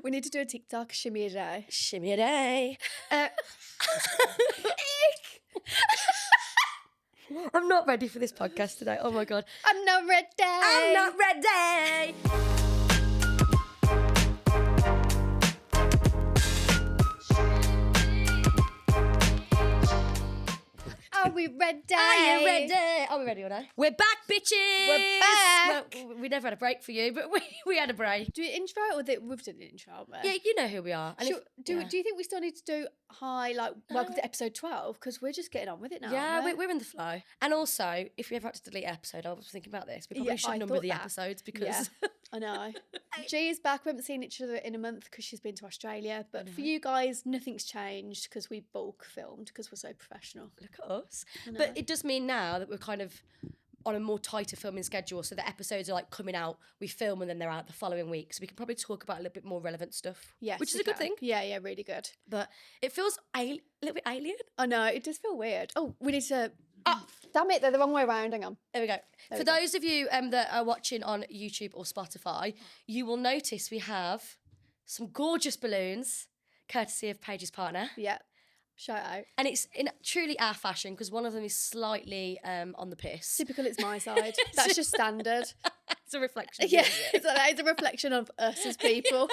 We need to do a TikTok shimmy a day. Shimmy a day. I'm not ready for this podcast today. Oh my God. I'm not ready. I'm not ready. Are we ready? Are you ready? Are we ready or no? We're back, bitches. We're back. Well, we never had a break for you, but we had a break. Do we intro or we've done an intro, haven't we? Yeah, you know who we are. And Do you think we still need to do welcome to episode 12? Because we're just getting on with it now. Yeah, aren't we? we're in the flow. And also, if we ever had to delete an episode, I was thinking about this. We probably should number the episodes because... Yeah, I know. G is back. We haven't seen each other in a month because she's been to Australia. But for you guys, nothing's changed because we bulk filmed because we're so professional. Look at us. But it does mean now that we're kind of on a more tighter filming schedule. So the episodes are like coming out, we film and then they're out the following week. So we can probably talk about a little bit more relevant stuff. Yes, which is a good thing. Yeah, really good. But it feels a little bit alien. I know, it does feel weird. Oh, we need to... damn it, they're the wrong way around. Hang on. There we go. For those of you that are watching on YouTube or Spotify, you will notice we have some gorgeous balloons, courtesy of Paige's partner. Yeah. Shout out. And it's in truly our fashion because one of them is slightly on the piss. Typical, it's my side. That's just standard. It's a reflection. Yeah, so that is a reflection of us as people.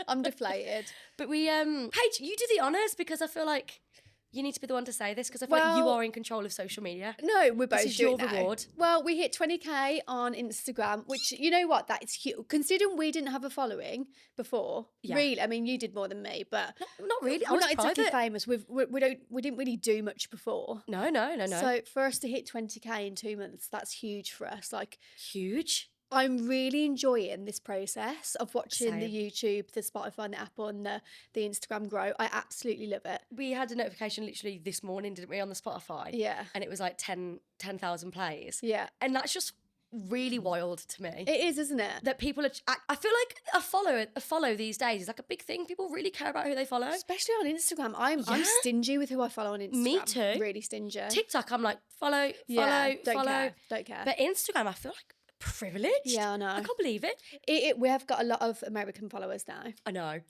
I'm deflated. But we, Paige, you do the honours because I feel like you need to be the one to say this because I feel like you are in control of social media. No, we're both This is your doing now. reward. Well, we hit 20k on Instagram, which, you know what, that is huge. Considering we didn't have a following before, really, I mean, you did more than me, but... Not really, we're not exactly famous. We didn't really do much before. No. So for us to hit 20k in 2 months, that's huge for us. Like, huge. I'm really enjoying this process of watching the YouTube, the Spotify, and the Apple, and the Instagram grow. I absolutely love it. We had a notification literally this morning, didn't we, on the Spotify? Yeah. And it was like 10,000 plays. Yeah. And that's just really wild to me. It is, isn't it? That people are... I feel like a follow these days is like a big thing. People really care about who they follow. Especially on Instagram. I'm stingy with who I follow on Instagram. Me too. Really stingy. TikTok, I'm like, follow. Don't care. But Instagram, I feel like privilege. Yeah, I know. I can't believe it. We have got a lot of American followers now. I know.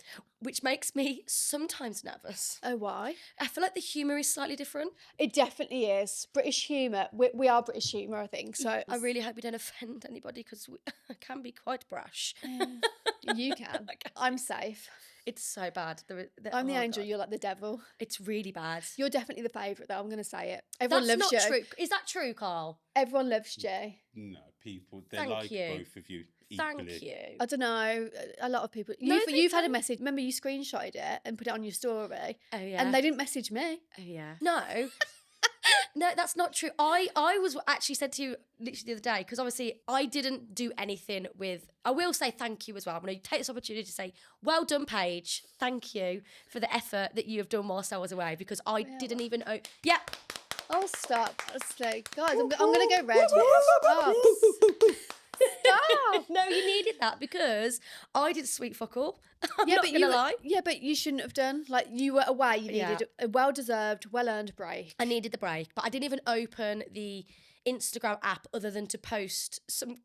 Which makes me sometimes nervous. Oh, why? I feel like the humour is slightly different. It definitely is. British humour. We are British humour, I think. So I really hope we don't offend anybody because I can be quite brash. You can. I'm safe. It's so bad. I'm the angel, you're like the devil. It's really bad. You're definitely the favourite, though. I'm going to say it. Everyone loves you. That's not true. Is that true, Carl? Everyone loves Jay. No, people, they like both of you equally. Thank you. I don't know. A lot of people. You've had a message. Remember, you screenshotted it and put it on your story. Oh, yeah. And they didn't message me. Oh, yeah. No. No, that's not true. I was actually said to you literally the other day, because obviously I didn't do anything with... I will say thank you as well. I'm going to take this opportunity to say, well done, Paige. Thank you for the effort that you have done whilst I was away, because I didn't even... Yeah. Oh, stop. It's like, guys, I'm going to go red. Stop. Stop. No, you needed that because I did sweet fuck all. I'm not going to lie. Yeah, but you shouldn't have done. Like, you were away. You needed a well-deserved, well-earned break. I needed the break, but I didn't even open the Instagram app other than to post some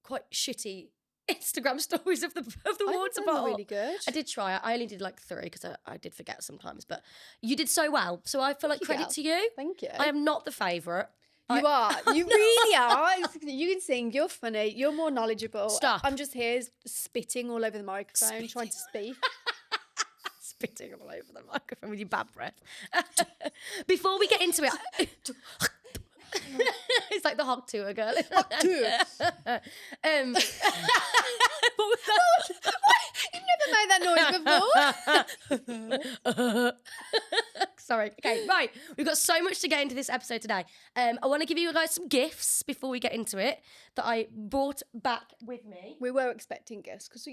quite shitty Instagram stories of the water bottle. Really good. I did try. I only did like 3 because I did forget sometimes, but you did so well. So I feel like credit to you. Thank you. I am not the favourite. You are. You really are. You can sing. You're funny. You're more knowledgeable. Stop. I'm just here spitting all over the microphone, trying to speak. Spitting all over the microphone with your bad breath. Before we get into it... It's like the hog tour girl. Hog tour. What was that? You've never made that noise before. Sorry. Okay, right. We've got so much to get into this episode today. I want to give you guys some gifts before we get into it that I brought back with me. We were expecting gifts because,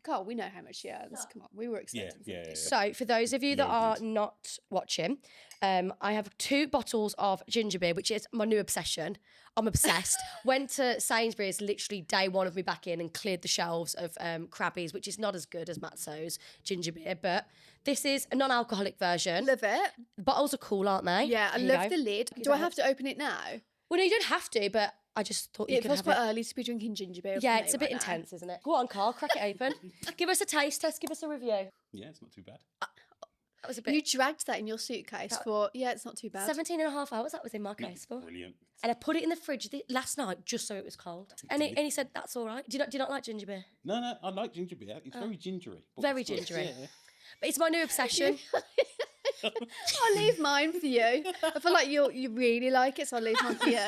Carl, we know how much she earns. Come on, we were expecting gifts. So, for those of you that are not watching, I have 2 bottles of ginger beer, which is my new obsession. I'm obsessed. Went to Sainsbury's literally day 1 of me back in and cleared the shelves of Krabby's, which is not as good as Matzo's ginger beer, but this is a non-alcoholic version. Love it. The bottles are cool, aren't they? Yeah, I love the lid. Do I have to open it now? Well, no, you don't have to, but I just thought you It could feels have quite it. early to be drinking ginger beer. Yeah, for it's me a bit right now. intense, isn't it? Go on, Carl, crack it open. Give us a taste test. Give us a review. Yeah, it's not too bad. That was a bit. You dragged that in your suitcase for, it's not too bad. 17 and a half hours that was in my case for. Brilliant. And I put it in the fridge last night just so it was cold. And he said, that's all right. Do you not like ginger beer? No, I like ginger beer. It's very gingery. but Very it's nice, gingery. yeah. But it's my new obsession. I'll leave mine for you. I feel like you really like it, so I'll leave mine for you.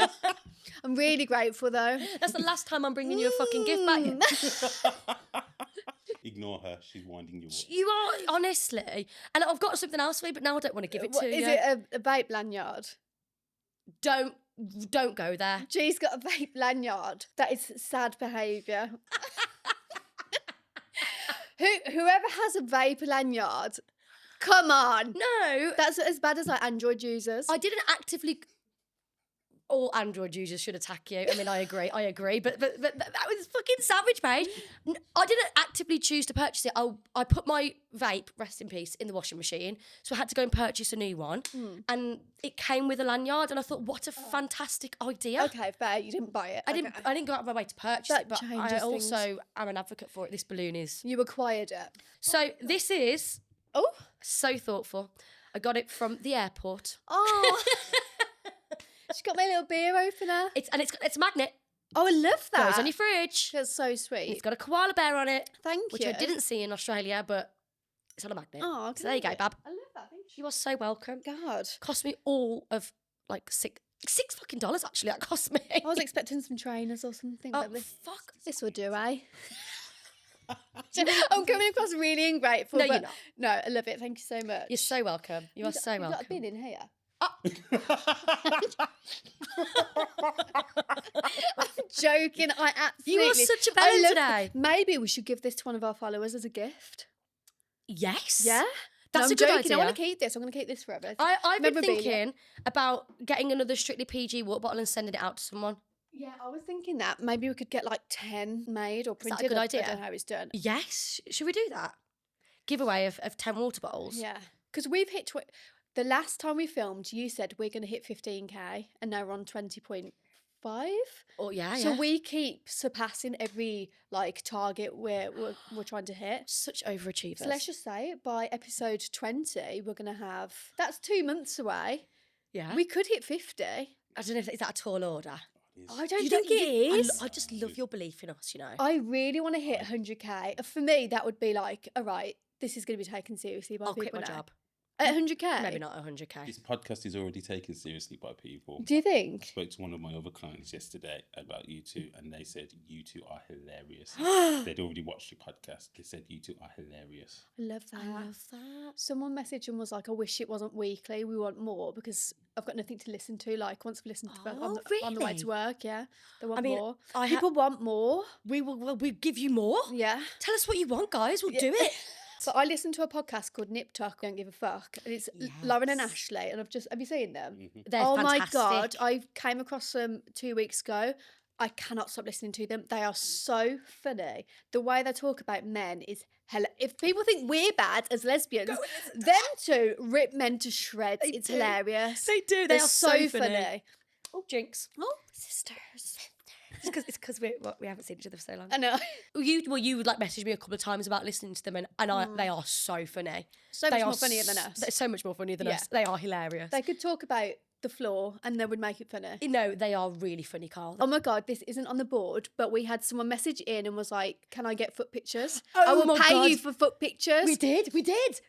I'm really grateful though. That's the last time I'm bringing you a fucking gift back. Ignore her. She's winding you up. You are, honestly. And I've got something else for you, but now I don't want to give it to you. Is it a vape lanyard? Don't go there. G's got a vape lanyard. That is sad behaviour. Whoever has a vape lanyard, come on. No. That's as bad as like Android users. I didn't actively. All Android users should attack you. I mean, I agree. But that was fucking savage, Paige. I didn't actively choose to purchase it. I put my vape, rest in peace, in the washing machine. So I had to go and purchase a new one. And it came with a lanyard. And I thought, what a fantastic idea. Okay, fair. You didn't buy it. I didn't go out of my way to purchase That it, but changes I also things. am an advocate for it. This balloon is. You acquired it. So this is Oh. so thoughtful. I got it from the airport. Oh. She got my little beer opener. It's a magnet. Oh, I love that. Goes on your fridge. That's so sweet. It's got a koala bear on it. Thank Which you. I didn't see in Australia, but it's on a magnet. Oh, so there you go, good. Bab. I love that. Thank you. You are so welcome. God. Cost me all of like $6 fucking actually. That cost me. I was expecting some trainers or something. Oh, but fuck. this will do, eh? I'm coming across really ungrateful. No, but you're not. No, I love it. Thank you so much. You're so welcome. You are so You've welcome. got a bin in here. I'm joking. I absolutely. You are such a I bellend love- today. Maybe we should give this to one of our followers as a gift. Yes. Yeah. That's No, a good I'm joking. idea. I want to keep this. I'm going to keep this forever. I've been Memorabilia. thinking about getting another Strictly PG water bottle and sending it out to someone. Yeah, I was thinking that maybe we could get like 10 made or Is that a printed. good I idea? don't know how it's done. Yes. Should we do that? Giveaway of 10 water bottles. Yeah, because we've hit. The last time we filmed, you said we're going to hit 15k, and now we're on 20.5. Oh yeah. So yeah. we keep surpassing every like target we're trying to hit. Such overachievers. So let's just say by episode 20, we're going to have. That's 2 months away. yeah. We could hit 50. I don't know if is that a tall order. I don't You think it is. I just love your belief in us, you know. I really want to hit 100k. For me, that would be like, all right, this is going to be taken seriously by I'll people quit my now. job. At 100k? Maybe not 100k. This podcast is already taken seriously by people. Do you think? I spoke to one of my other clients yesterday about you two, and they said you two are hilarious. They'd already watched your podcast. They said you two are hilarious. I love that. I love that. Someone messaged and was like, I wish it wasn't weekly. We want more because I've got nothing to listen to. Like, once I've listened to it on the way really? to work, yeah. They want I mean, more. I People want more. We will give you more. Yeah. Tell us what you want, guys. We'll do it. So I listened to a podcast called Nip Tuck, Don't Give a Fuck. And it's Lauren and Ashley. And have you seen them? They're oh fantastic. my God. I came across them 2 weeks ago. I cannot stop listening to them. They are so funny. The way they talk about men is if people think we're bad as lesbians, them two rip men to shreds. It's hilarious. They do. They're They are so funny. funny. Oh, jinx. Oh, Sisters. It's because we haven't seen each other for so long. I know. You would like message me a couple of times about listening to them, and they are so funny. So much more funnier than us. They're so much more funny than Yeah. us. They are hilarious. They could talk about the floor and they would make it funny. No, they are really funny, Carl. Oh my God, this isn't on the board, but we had someone message in and was like, can I get foot pictures? Oh I will my pay God. you for foot pictures. We did.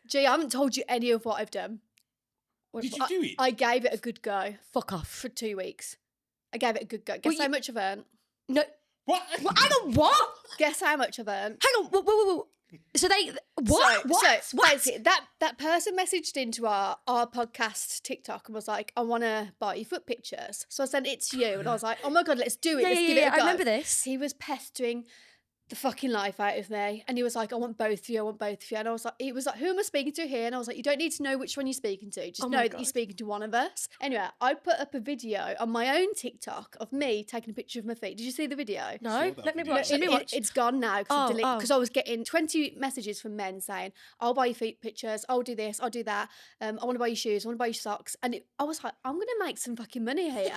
Gee, I haven't told you any of what I've done. Did you do it? I gave it a good go Fuck off. for 2 weeks. I gave it a good go. Guess how much I've earned? No. What? Hang on, what? Guess how much I've earned? Hang on, whoa. So they what? So basically, that person messaged into our podcast TikTok and was like, I want to buy you foot pictures. So I sent it to you and I was like, oh my God, let's do it. Let's give it a go. I remember this. He was pestering the fucking life out of me. And he was like, I want both of you. And I was like, he was like, who am I speaking to here? And I was like, you don't need to know which one you're speaking to. Just know that you're speaking to one of us. Anyway, I put up a video on my own TikTok of me taking a picture of my feet. Did you see the video? No, let me watch. It's gone now because Oh. I was getting 20 messages from men saying, I'll buy your feet pictures, I'll do this, I'll do that, I want to buy your shoes, I want to buy your socks. And I was like, I'm going to make some fucking money here.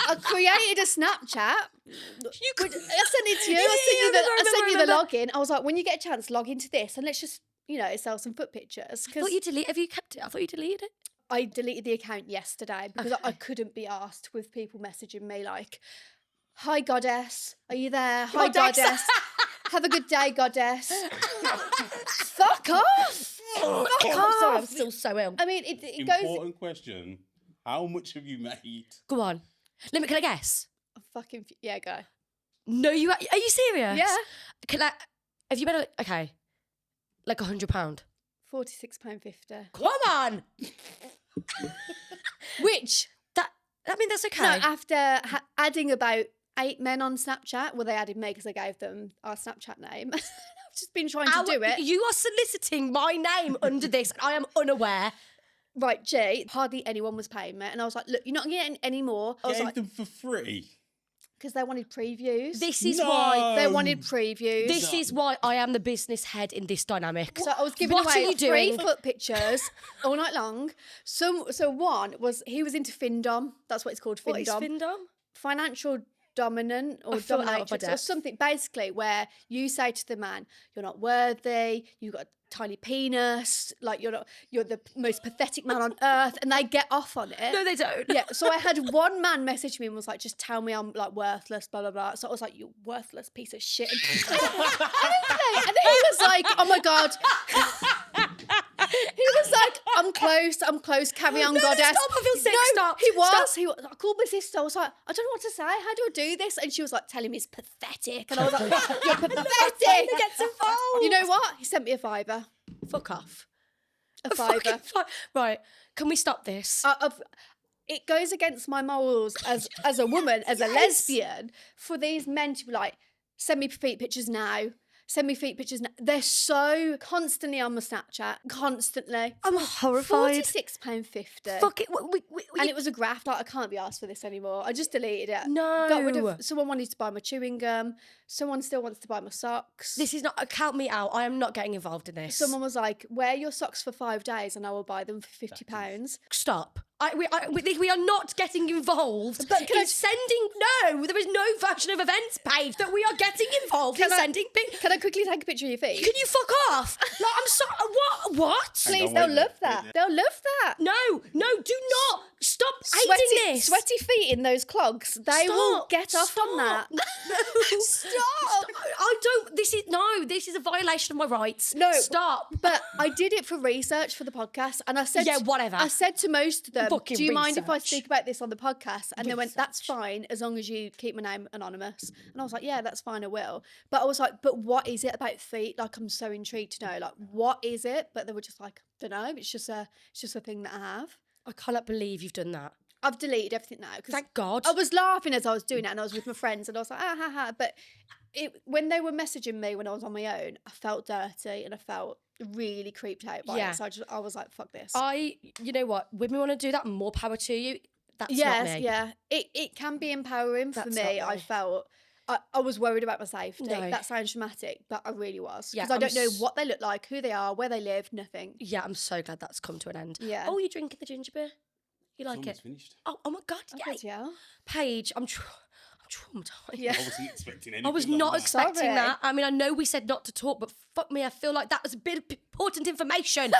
I created a Snapchat. You I sent it to you. I sent you the login. I was like, when you get a chance, log into this and let's just, sell some foot pictures. I thought you deleted. Have you kept it? I thought you deleted it. I deleted the account yesterday because I couldn't be asked with people messaging me like, "Hi goddess, are you there? Hi goddess, have a good day, goddess." Fuck off! Fuck off! Sorry, I'm still so ill. I mean, it goes. Important question. How much have you made? Go on. Can I guess? Yeah, go. No, are you serious? Yeah. Have you made okay, like £100? £46.50. Come on. Which I mean, that's okay. no, after adding about 8 men on Snapchat, well, they added me because I gave them our Snapchat name. I've just been trying to do it. You are soliciting my name under this, and I am unaware. Right, G, hardly anyone was paying me. And I was like, look, you're not getting any more. I was Gave like, them for free. because they wanted previews. This is why They wanted previews. This is why I am the business head in this dynamic. So I was giving What away are you 3 doing? foot pictures all night long. So one was, he was into Findom. That's what it's called, Findom. What is Findom? Financial dominant or feel out of my dominatrix or depth. something, basically, where you say to the man, you're not worthy, you've got a tiny penis, like you're the most pathetic man on earth, and they get off on it. No, they don't. Yeah, so I had one man message me and was like, just tell me I'm like worthless, blah, blah, blah. So I was like, you worthless piece of shit. And then he was like, oh my God. He was like, I'm close, carry on, goddess. Stop, I feel sick, stop. He was. I called my sister, I was like, I don't know what to say, how do I do this? And she was like, telling me it's pathetic. And I was like, you're pathetic. Gets involved. You know what? He sent me a £5. Fuck off. A £5. Right, can we stop this? It goes against my morals as a woman, as a lesbian, for these men to be like, send me feet pictures now. Send me feet pictures now. They're so constantly on my Snapchat. Constantly. I'm horrified. £46.50. Fuck it. And it was a graft. Like, I can't be asked for this anymore. I just deleted it. No. Got rid of. Someone wanted to buy my chewing gum. Someone still wants to buy my socks. This is not. Count me out. I am not getting involved in this. Someone was like, wear your socks for 5 days and I will buy them for £50. Stop. We are not getting involved in sending. No, there is no version of events page that we are getting involved in sending. Can I quickly take a picture of your feet? Can you fuck off? Like, I'm sorry. What? Please, they'll love that. They'll love that. No, do not. Stop hating this. Sweaty feet in those clogs. They will get off on that. No. Stop. I don't. This is a violation of my rights. No. Stop. But I did it for research for the podcast, and I said, yeah, whatever. I said to most of them, Fucking do you mind if I research. speak about this on the podcast? And they went, that's fine, as long as you keep my name anonymous. And I was like, yeah, that's fine, I will. But I was like, but what is it about feet? Like, I'm so intrigued to know, like, what is it? But they were just like, don't know. It's just a thing that I have. I cannot believe you've done that. I've deleted everything now. Thank God. I was laughing as I was doing it, and I was with my friends, and I was like, ha ha. But when they were messaging me when I was on my own, I felt dirty and I felt really creeped out by it. So I was like, fuck this. You know what? Women want to do that, more power to you. That's yes, not me. yeah. It can be empowering for me. I felt I was worried about my safety. No. That sounds dramatic, but I really was. Yeah, Because I don't know what they look like, who they are, where they live, nothing. Yeah, I'm so glad that's come to an end. Yeah. Oh, you're drinking the ginger beer? You like It's it? finished. Oh my God, Yeah. Paige, I'm traumatized. Yeah. I wasn't expecting anything. I was like not that. expecting Sorry. that. I mean, I know we said not to talk, but fuck me, I feel like that was a bit of important information.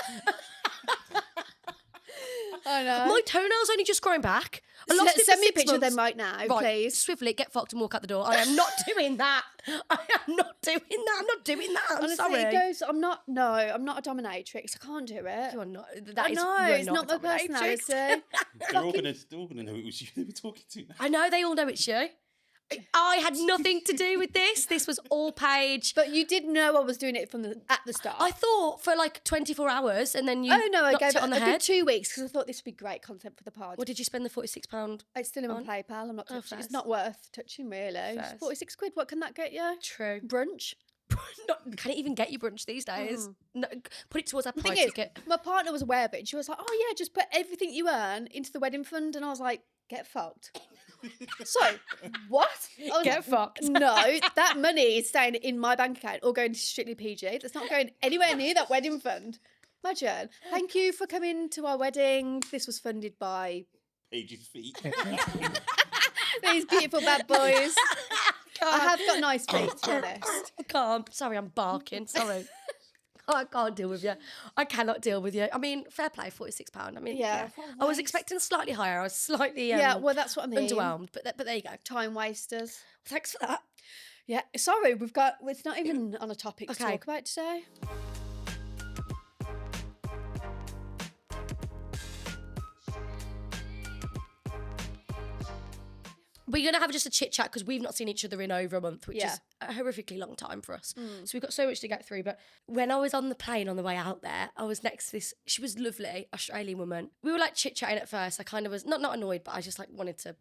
I know. My toenails only just growing back. I lost it Send for me a 6 picture of months. them right now, Right, please. swiftly, get fucked and walk out the door. I am not doing that. I am not doing that. I'm not doing that. I'm Honestly, sorry. it goes, I'm not a dominatrix. I can't do it. You are not. I know, it's not my a dominatrix. personality. They're all gonna know it was you they were talking to now. I know, they all know it's you. I had nothing to do with this. This was all Paige. But you did know I was doing it at the start. I thought for like 24 hours and then you I knocked gave it on the I head. did 2 weeks because I thought this would be great content for the pod. What did you spend the £46? It's still in my PayPal. I'm not touching. fairs. It's not worth touching, really. Fairs. 46 quid. What can that get you? True. Brunch. Can it even get you brunch these days? No, put it towards our The pie thing is, ticket. my partner was aware of it. She was like, "Oh yeah, just put everything you earn into the wedding fund." And I was like, "Get fucked." So what? I was Get like, fucked. No, that money is staying in my bank account or going to strictly PG. That's not going anywhere near that wedding fund. Imagine. Thank you for coming to our wedding. This was funded by. Paige's feet. These beautiful bad boys. I have got nice feet, to be honest. I can't. Sorry, I'm barking. Sorry. I can't deal with you. I cannot deal with you. I mean, fair play, £46. I mean, Yeah. I was expecting slightly higher. I was slightly Yeah, well, that's what I mean. underwhelmed. But there you go. Time wasters. Thanks for that. Yeah, sorry, it's not even on a topic to talk about today. We're going to have just a chit chat because we've not seen each other in over a month, which is a horrifically long time for us. So we've got so much to get through. But when I was on the plane on the way out there, I was next to this, she was lovely, Australian woman. We were like chit chatting at first. I kind of was not annoyed, but I just like wanted to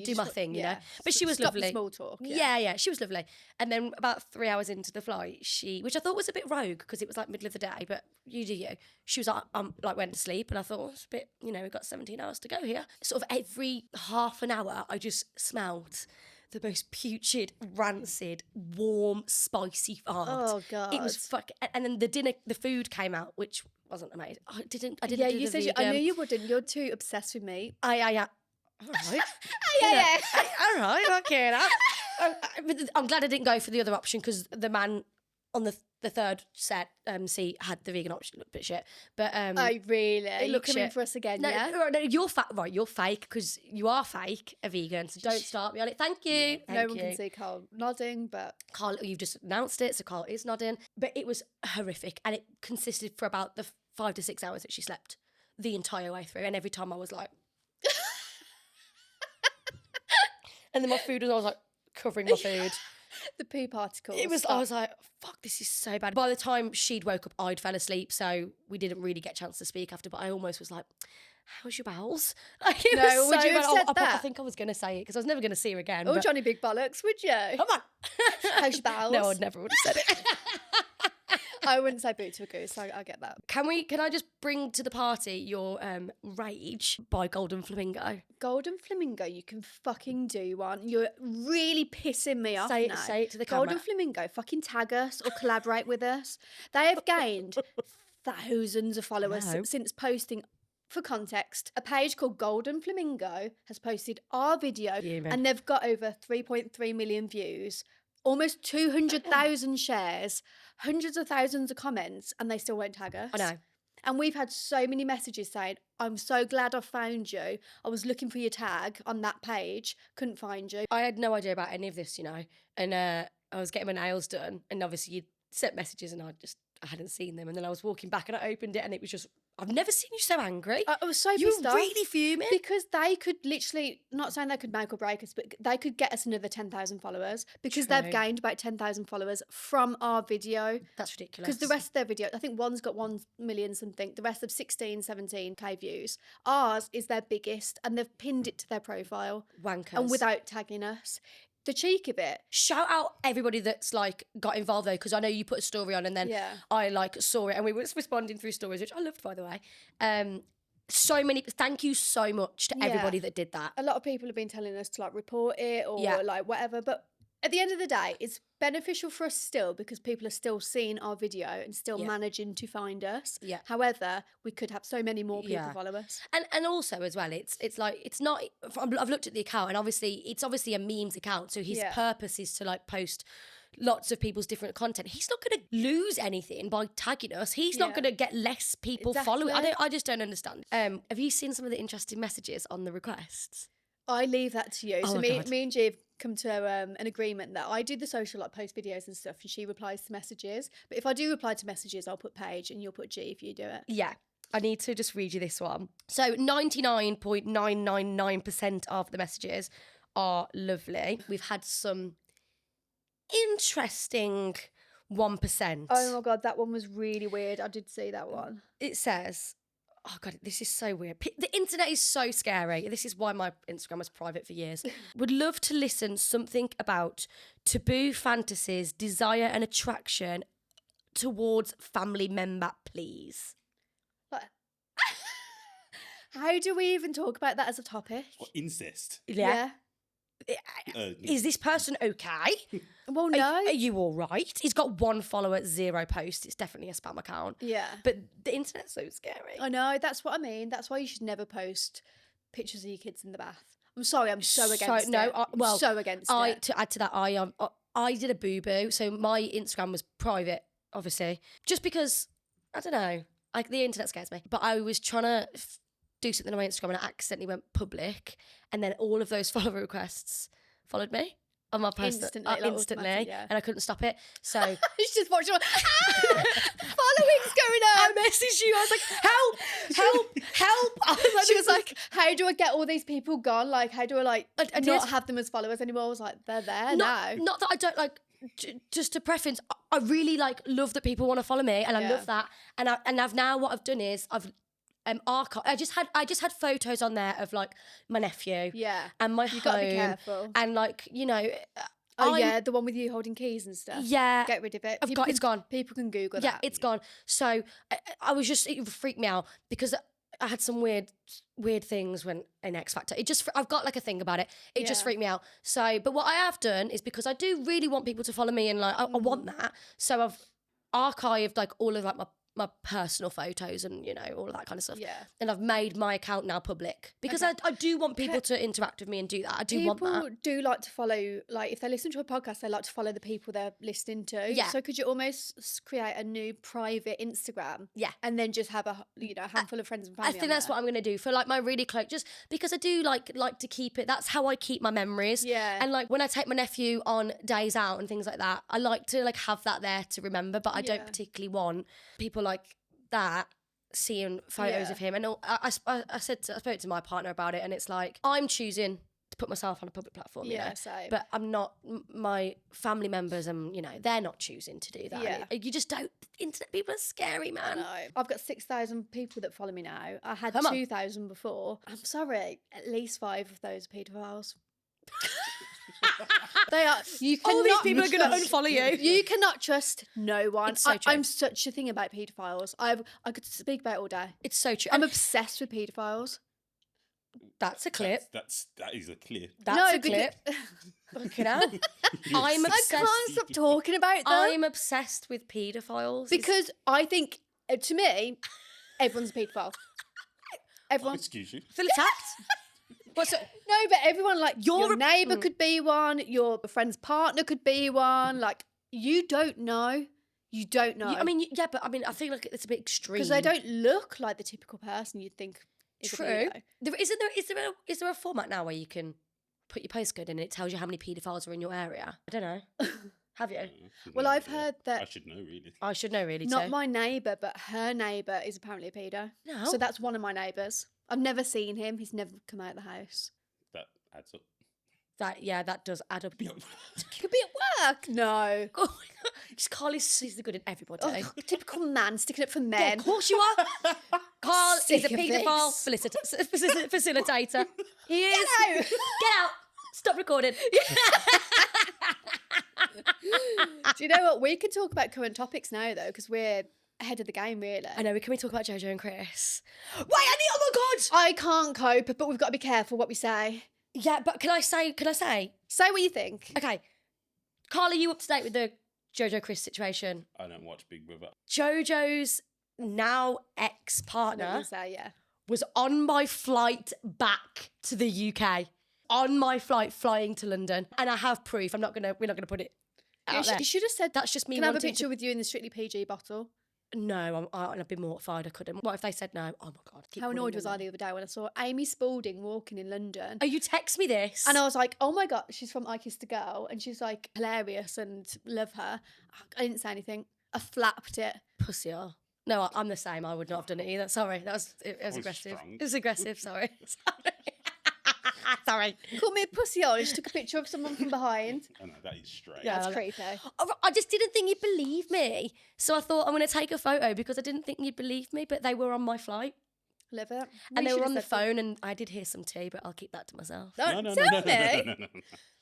do my thing, you know. But she was Stop lovely. the small talk. Yeah, she was lovely. And then about 3 hours into the flight, which I thought was a bit rogue because it was like middle of the day, but you do you. She was like went to sleep, and I thought, it's a bit, we've got 17 hours to go here. Sort of every half an hour, I just smelled the most putrid, rancid, warm, spicy fart. Oh God. It was and then the food came out, which wasn't amazing. I didn't. Yeah, do you the said I vegan. knew you wouldn't. You're too obsessed with meat. All right. Yeah. All right, okay. I'm glad I didn't go for the other option because the man on the third seat had the vegan option. Looked a bit shit, but Oh, really? it You're looks coming shit for us again, no, yeah? no, you're you're fake because you are fake, a vegan. So don't start me on it. Thank you. No one can see Carl nodding, but Carl, you've just announced it, so Carl is nodding. But it was horrific, and it consisted for about the 5 to 6 hours that she slept the entire way through, and every time I was like. And then my food was, I was like covering my food. the poo particles. I was like, fuck, this is so bad. By the time she'd woke up, I'd fell asleep. So we didn't really get a chance to speak after, but I almost was like, how's your bowels? Like, it was would so you have bad. said that? I think I was going to say it because I was never going to see her again. Oh, but... Johnny Big Bollocks, would you? Come on. How's your bowels? No, I never would have said it. I wouldn't say boot to a goose, I get that. Can I just bring to the party your Rage by Golden Flamingo? Golden Flamingo, you can fucking do one. You're really pissing me off now. Say it to the Golden camera. Flamingo, fucking tag us or collaborate with us. They have gained thousands of followers since posting. For context, a page called Golden Flamingo has posted our video and they've got over 3.3 million views, almost 200,000 shares, hundreds of thousands of comments, and they still won't tag us. I know. And we've had so many messages saying, I'm so glad I found you. I was looking for your tag on that page, couldn't find you. I had no idea about any of this, and I was getting my nails done, and obviously you'd sent messages and I hadn't seen them, and then I was walking back and I opened it and it was just, I've never seen you so angry. I was so you pissed were off. really fuming. Because they could literally, not saying they could make or break us, but they could get us another 10,000 followers because they've gained about 10,000 followers from our video. That's ridiculous. Because the rest of their video, I think one's got 1 million something, the rest have 16, 17k views. Ours is their biggest and they've pinned it to their profile. Wankers. And without tagging us. The cheek of it. Shout out everybody that's like got involved though, because I know you put a story on and then I like saw it and we were responding through stories, which I loved, by the way. Thank you so much to everybody that did that. A lot of people have been telling us to like report it or like whatever, but at the end of the day, it's beneficial for us still because people are still seeing our video and still managing to find us. Yeah. However, we could have so many more people follow us. And also as well, it's like, it's not, I've looked at the account and it's obviously a memes account. So his purpose is to like post lots of people's different content. He's not going to lose anything by tagging us. He's not going to get less people following. I just don't understand. Have you seen some of the interesting messages on the requests? I leave that to you. Oh so me and G have come to an agreement that I do the social like post videos and stuff and she replies to messages. But if I do reply to messages, I'll put Paige and you'll put G if you do it. Yeah. I need to just read you this one. So 99.999% of the messages are lovely. We've had some interesting 1%. Oh my God, that one was really weird. I did see that one. It says, oh God, this is so weird. The internet is so scary. This is why my Instagram was private for years. Would love to listen something about taboo fantasies, desire and attraction towards family member, please. How do we even talk about that as a topic? What, incest? Yeah. Is this person okay? Well, no. Are you all right? He's got 1 follower, 0 posts. It's definitely a spam account. Yeah. But the internet's so scary. I know, that's what I mean. That's why you should never post pictures of your kids in the bath. I'm sorry, I'm so against it. I'm so against it. To add to that, I did a boo-boo, so my Instagram was private, obviously, just because, I don't know, like the internet scares me. But I was trying to do something on my Instagram and I accidentally went public, and then all of those follow requests followed me on my personal instantly, yeah. and I couldn't stop it. So She's just watching. Following's going on. I messaged you. I was like, help. She was like, how do I get all these people gone? Like, how do I not have them as followers anymore? I was like, they're there now. Not that I don't like. Just to preference, I really love that people want to follow me, and I love that. And I've now what I've done is I've archived. I just had photos on there of like my nephew, and my home. You gotta be careful. And like the one with you holding keys and stuff. Yeah, get rid of it. It's gone. People can Google that. Yeah, it's gone. So I was just, it freaked me out because I had some weird things when in X Factor. I've got like a thing about it. It just freaked me out. So, but what I have done is, because I do really want people to follow me and like I want that. So I've archived like all of like my personal photos and, you know, all of that kind of stuff. Yeah. And I've made my account now public because I do want people to interact with me and do that. I do want that. People do like to follow, like if they listen to a podcast, they like to follow the people they're listening to. Yeah. So could you almost create a new private Instagram? Yeah. And then just have a handful of friends and family. I think that's what I'm going to do for like my really close, just because I do like to keep it. That's how I keep my memories. Yeah. And like when I take my nephew on days out and things like that, I like to like have that there to remember, but I don't particularly want people like that seeing photos of him. And I spoke to my partner about it, and it's like, I'm choosing to put myself on a public platform, you know? Same. But I'm not, my family members, and you know, they're not choosing to do that. Yeah. You just don't, internet people are scary, man. No. I've got 6,000 people that follow me now. I had 2,000 before. I'm sorry, at least 5 of those are paedophiles. They are. You cannot. All these people are going to unfollow you. You cannot trust no one. It's so true. I'm such a thing about paedophiles. I could speak about it all day. It's so true. I'm obsessed with paedophiles. That's a clip. That is a clip. That's a clip. Fucking hell. I'm obsessed. I can't stop talking about them. I'm obsessed with paedophiles. Because I think, to me, everyone's a paedophile. Everyone. Excuse you. Feel attacked? No, but everyone, like, your neighbour could be one, your friend's partner could be one. Like, you don't know. You don't know. I mean, yeah, but I mean, I feel like it's a bit extreme. Because they don't look like the typical person you'd think is True. a pedo. Is there a format now where you can put your postcode in and it tells you how many paedophiles are in your area? I don't know. Have you? Well, I've heard that. I should know, really. I should know, really, Not too. my neighbour, but her neighbour is apparently a pedo. No. So that's one of my neighbours. I've never seen him. He's never come out of the house. That adds up. That does add up. Could be at work. No. Oh my God. Just Carl sees the good in everybody. Oh, typical man sticking up for men. Yeah, of course you are. Carl is a Sick of paedophile facilitator. He is. Get out. Get out. Stop recording. Do you know what? We could talk about current topics now, though, because we're ahead of the game, really. I know. Can we talk about Jojo and Chris? Wait, oh my God. I can't cope, but we've got to be careful what we say. Yeah, but can I say? Say what you think. Okay. Carl, are you up to date with the Jojo Chris situation? I don't watch Big Brother. Jojo's now I ex-partner say, yeah. was on my flight back to the UK. On my flight flying to London. And I have proof. We're not gonna put it out there. You should have said, That's just me. can I have a wanting picture with you in the Strictly PG bottle? No, I'd be mortified. I couldn't. What if they said no? Oh my God. How annoyed was I the other day when I saw Amy Spalding walking in London? Oh, you text me this? And I was like, oh my God, she's from I Kissed a Girl. And she's like hilarious and love her. I didn't say anything. I flapped it. Pussy. No, I'm the same. I would not have done it either. Sorry. It was aggressive. Strong. It was aggressive. Sorry. Sorry. Called me a pussy hole. She took a picture of someone from behind. I know, that is straight. Yeah. That's creepy. I just didn't think you'd believe me. So I thought I'm going to take a photo because I didn't think you'd believe me, but they were on my flight. Love it. And they were on the phone and I did hear some tea, but I'll keep that to myself. No, No. tell me.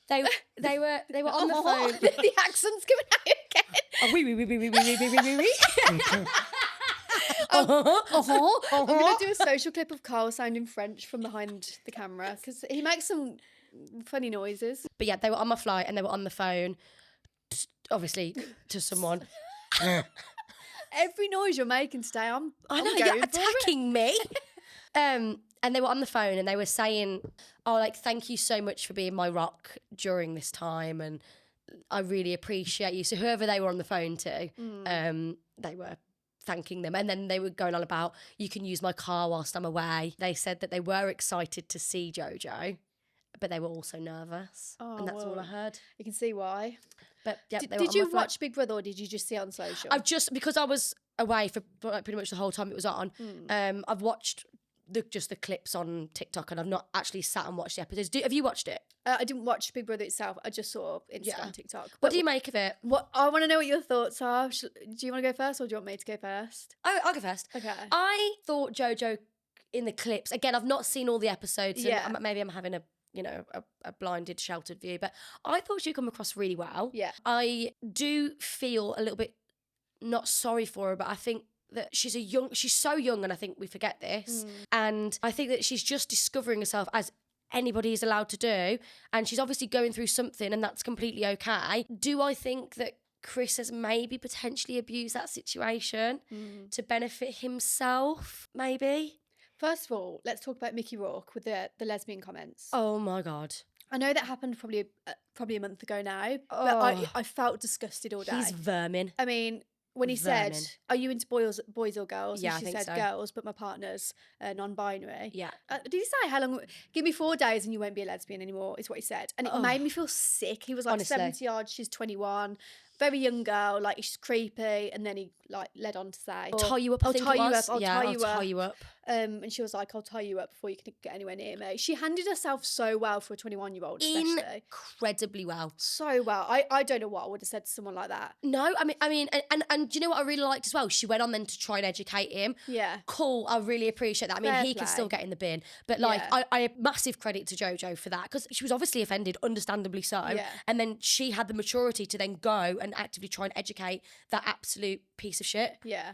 They were on the phone. The accent's coming out again. Oh, wee. I'm going to do a social clip of Carl sounding French from behind the camera because he makes some funny noises. But yeah, they were on my flight and they were on the phone, obviously, to someone. Every noise you're making today, I know, you're attacking me. And And they were on the phone and they were saying, oh, like, thank you so much for being my rock during this time. And I really appreciate you. So whoever they were on the phone to, they were thanking them. And then they were going on about, you can use my car whilst I'm away. They said that they were excited to see Jojo, but they were also nervous. And that's all I heard. You can see why. But yeah, did you watch Big Brother or did you just see it on social? Because I was away for pretty much the whole time it was on. I've watched just the clips on TikTok and I've not actually sat and watched the episodes. Have you watched it? I didn't watch Big Brother itself. I just saw Instagram, TikTok. What do you make of it? I want to know what your thoughts are. Do you want to go first or do you want me to go first? I'll go first. Okay. I thought Jojo in the clips, again, I've not seen all the episodes. Yeah. And maybe I'm having a blinded, sheltered view, but I thought she come across really well. Yeah. I do feel a little bit not sorry for her, but I think that she's so young, and I think we forget this. And I think that she's just discovering herself as anybody is allowed to do, and she's obviously going through something, and that's completely okay. Do I think that Chris has maybe potentially abused that situation to benefit himself? Maybe. First of all, let's talk about Mickey Rourke with the lesbian comments. Oh my God. I know that happened probably a month ago now, but I felt disgusted all day. He's vermin. I mean, when he said, "Are you into boys or girls?" Yeah, and she I think said so. Girls, but my partner's non-binary. Yeah. Did he say how long? Give me 4 days and you won't be a lesbian anymore, is what he said. And it made me feel sick. He was like Honestly. 70 odd, she's 21. Very young girl, like she's creepy, and then he like led on to say, I'll tie you up. I'll tie you up. I'll tie you up. And she was like, I'll tie you up before you can get anywhere near me. She handled herself so well for a 21-year-old, especially. Incredibly well. So well. I don't know what I would have said to someone like that. No, I mean, and do you know what I really liked as well? She went on then to try and educate him. Yeah. Cool. I really appreciate that. I mean, Fair he can play. still get in the bin, but like, I massive credit to Jojo for that, because she was obviously offended, understandably so. Yeah. And then she had the maturity to then go and actively try and educate that absolute piece of shit. Yeah.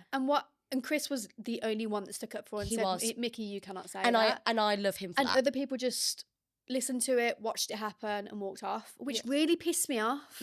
And Chris was the only one that stuck up for her and He said, was. Mickey, you cannot say And that. I love him for And that. other people just listened to it, watched it happen and walked off, which really pissed me off.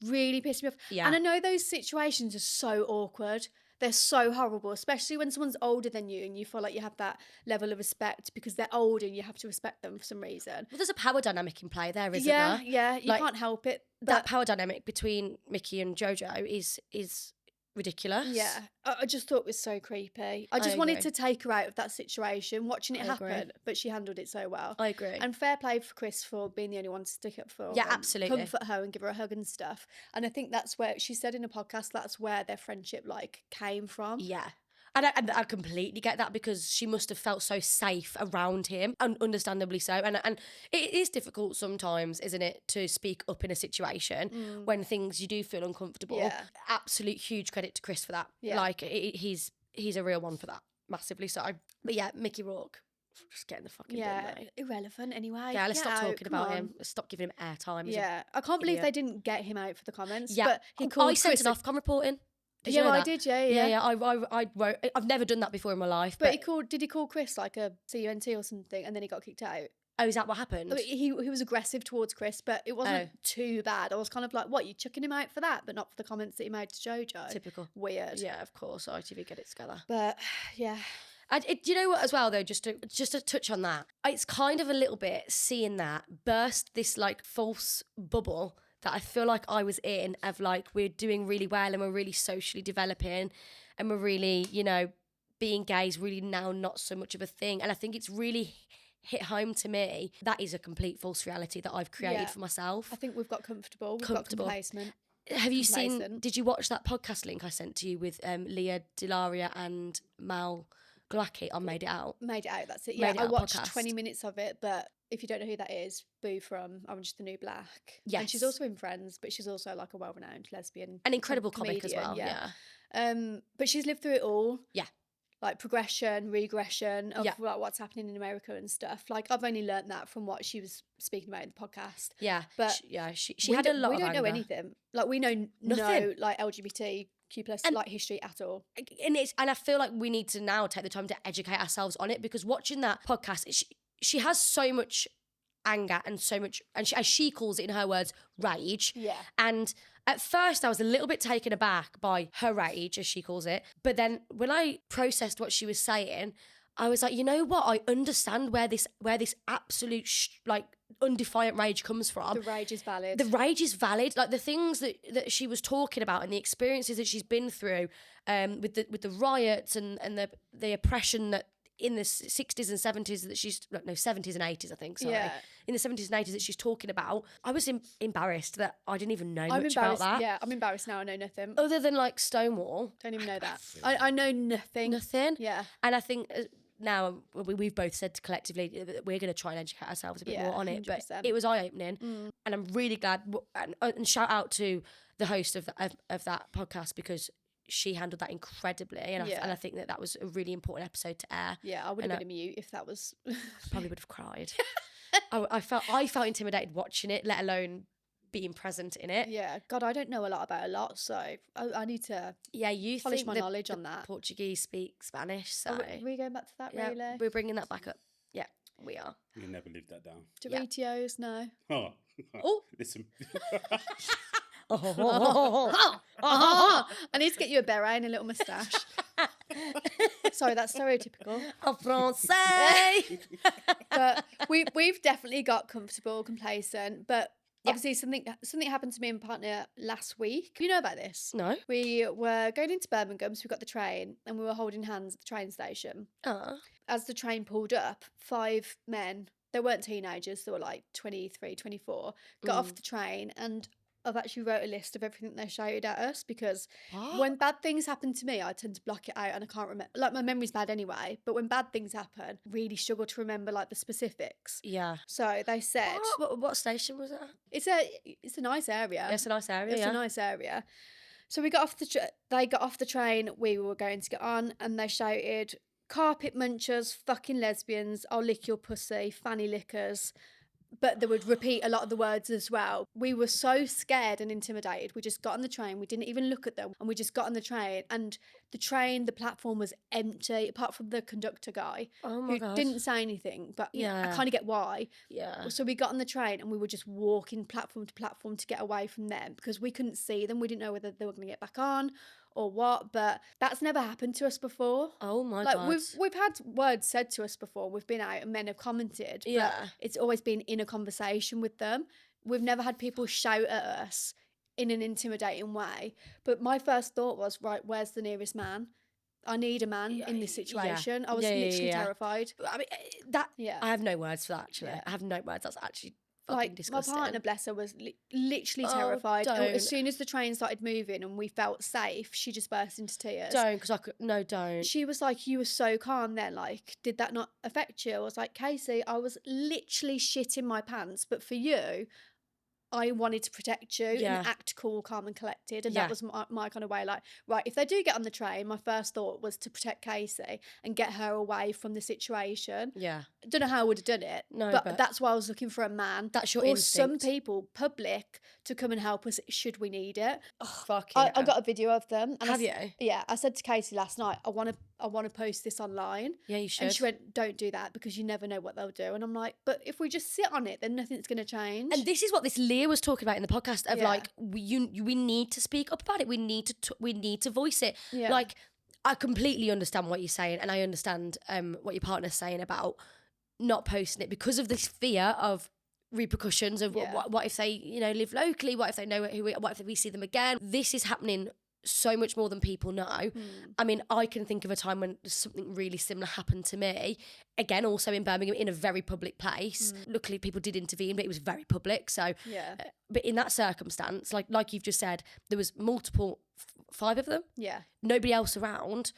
Really pissed me off. Yeah. And I know those situations are so awkward. They're so horrible, especially when someone's older than you and you feel like you have that level of respect because they're older and you have to respect them for some reason. Well, there's a power dynamic in play there, isn't there? Yeah, you Like, can't help it. That power dynamic between Mickey and Jojo is ridiculous. Yeah, I just thought it was so creepy. I just wanted to take her out of that situation, watching it happen, but she handled it so well. I agree. And fair play for Chris for being the only one to stick up for her. Yeah, and absolutely. comfort her and give her a hug and stuff. And I think that's where, she said in a podcast, that's where their friendship like came from. Yeah. And I completely get that, because she must have felt so safe around him, and understandably so. And it is difficult sometimes, isn't it, to speak up in a situation when things you do feel uncomfortable. Yeah. Absolute huge credit to Chris for that. Yeah. Like, he's a real one for that, massively so. But yeah, Mickey Rourke, just getting the fucking bin, mate. Irrelevant anyway. Yeah, let's Get stop out, talking come about on. him. Let's stop giving him airtime. Yeah, I can't believe they didn't get him out for the comments. Yeah, but he called I sent Chris an Ofcom reporting. Did you know I that? did. Yeah. I wrote. I've never done that before in my life. But did he call Chris like a CUNT or something, and then he got kicked out? Oh, is that what happened? He was aggressive towards Chris, but it wasn't too bad. I was kind of like, what, you chucking him out for that, but not for the comments that he made to Jojo? Typical. Weird. Yeah, of course. ITV get it together. But yeah. Do you know what as well though? Just to touch on that, it's kind of a little bit seeing that burst this like false bubble that I feel like I was in, of like, we're doing really well and we're really socially developing and we're really, being gay is really now not so much of a thing. And I think it's really hit home to me that is a complete false reality that I've created for myself. I think we've got comfortable. We've got complacent. Have you did you watch that podcast link I sent to you with Leah Delaria and Mal Glacki on Made It Out? Made It Out, that's it. Yeah, I watched podcast. 20 minutes of it, but if you don't know who that is, Boo from Orange is the New Black. Yes. And she's also in Friends, but she's also like a well-renowned lesbian. An incredible comic as well, yeah. But she's lived through it all. Yeah. Like progression, regression of like what's happening in America and stuff. Like I've only learnt that from what she was speaking about in the podcast. Yeah. But she had a lot of We don't know anger. anything. Like we know no like LGBTQ plus like history at all. And I feel like we need to now take the time to educate ourselves on it, because watching that podcast, she has so much anger and so much, and as she calls it in her words, rage. Yeah. And at first I was a little bit taken aback by her rage, as she calls it. But then when I processed what she was saying, I was like, you know what? I understand where this absolute like undefiant rage comes from. The rage is valid. The rage is valid. Like the things that she was talking about and the experiences that she's been through, with the riots and the oppression that in the 60s and 70s that she's 70s and 80s I think in the 70s and 80s that she's talking about. I was embarrassed that I didn't even know much about that. Yeah, I'm embarrassed now. I know nothing other than like Stonewall. Don't even know that. I know nothing. Yeah. And I think now we've both said collectively that we're going to try and educate ourselves a bit more on it, 100%. but it was eye-opening. And I'm really glad, and shout out to the host of that podcast, because she handled that incredibly, and I think that was a really important episode to air. Yeah, I would have been a mute if that was. Probably would have cried. I felt intimidated watching it, let alone being present in it. Yeah, God, I don't know a lot about a lot, so I need to. Yeah, you polish my knowledge on that. Portuguese speak Spanish, so are we going back to that? Yeah, really? we're bringing that back up. Yeah, we are. You never lived that down. Doritos, no. Oh, listen. I need to get you a beret and a little moustache. Sorry, that's stereotypical. En français. But we've definitely got comfortable, complacent. But obviously something happened to me and my partner last week. You know about this? No. We were going into Birmingham, so we got the train and we were holding hands at the train station. As the train pulled up, 5 men, they weren't teenagers, they were like 23, 24, got off the train, and I've actually wrote a list of everything they shouted at us, because when bad things happen to me, I tend to block it out and I can't remember. Like, my memory's bad anyway, but when bad things happen, I really struggle to remember like the specifics. Yeah. So they said, what station was that? It's a nice area. It's a nice area. It's a nice area. So we got off they got off the train. We were going to get on, and they shouted, "Carpet munchers, fucking lesbians, I'll lick your pussy, fanny lickers." But they would repeat a lot of the words as well. We were so scared and intimidated. We just got on the train. We didn't even look at them. And we just got on the train. And the platform was empty, apart from the conductor guy, who didn't say anything. But I kind of get why. Yeah. So we got on the train and we were just walking platform to platform to get away from them, because we couldn't see them. We didn't know whether they were going to get back on or what, but that's never happened to us before. Oh my God. We've had words said to us before. We've been out and men have commented. Yeah. But it's always been in a conversation with them. We've never had people shout at us in an intimidating way. But my first thought was, right, where's the nearest man? I need a man in this situation. I was literally terrified. I mean, I have no words for that, actually. I have no words. That's actually like disgusting. My partner, bless her, was literally terrified. And as soon as the train started moving and we felt safe, she just burst into tears. Don't. She was like, "You were so calm then. Like, did that not affect you?" I was like, "Casey, I was literally shitting my pants, but for you, I wanted to protect you and act cool, calm and collected." And that was my kind of way. Like, right, if they do get on the train, my first thought was to protect Casey and get her away from the situation. Yeah. I don't know how I would have done it. No, but that's why I was looking for a man. That's your or instinct. some people, public, to come and help us should we need it. Oh, fuck I got a video of them. And have you? Yeah. I said to Casey last night, I want to post this online. Yeah, you should. And she went, "Don't do that, because you never know what they'll do." And I'm like, but if we just sit on it, then nothing's going to change. And this is what this Leah was talking about in the podcast of like, we need to speak up about it. We need to voice it. Yeah. Like, I completely understand what you're saying, and I understand what your partner's saying about not posting it because of this fear of repercussions of what if they live locally, what if they know what if we see them again. This is happening so much more than people know. I mean, I can think of a time when something really similar happened to me, again also in Birmingham, in a very public place. Luckily people did intervene, but it was very public, so but in that circumstance, like you've just said, there was multiple 5 of them, nobody else around.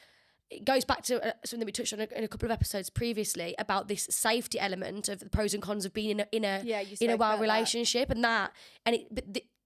It goes back to something we touched on in a couple of episodes previously about this safety element of the pros and cons of being in a wild relationship that.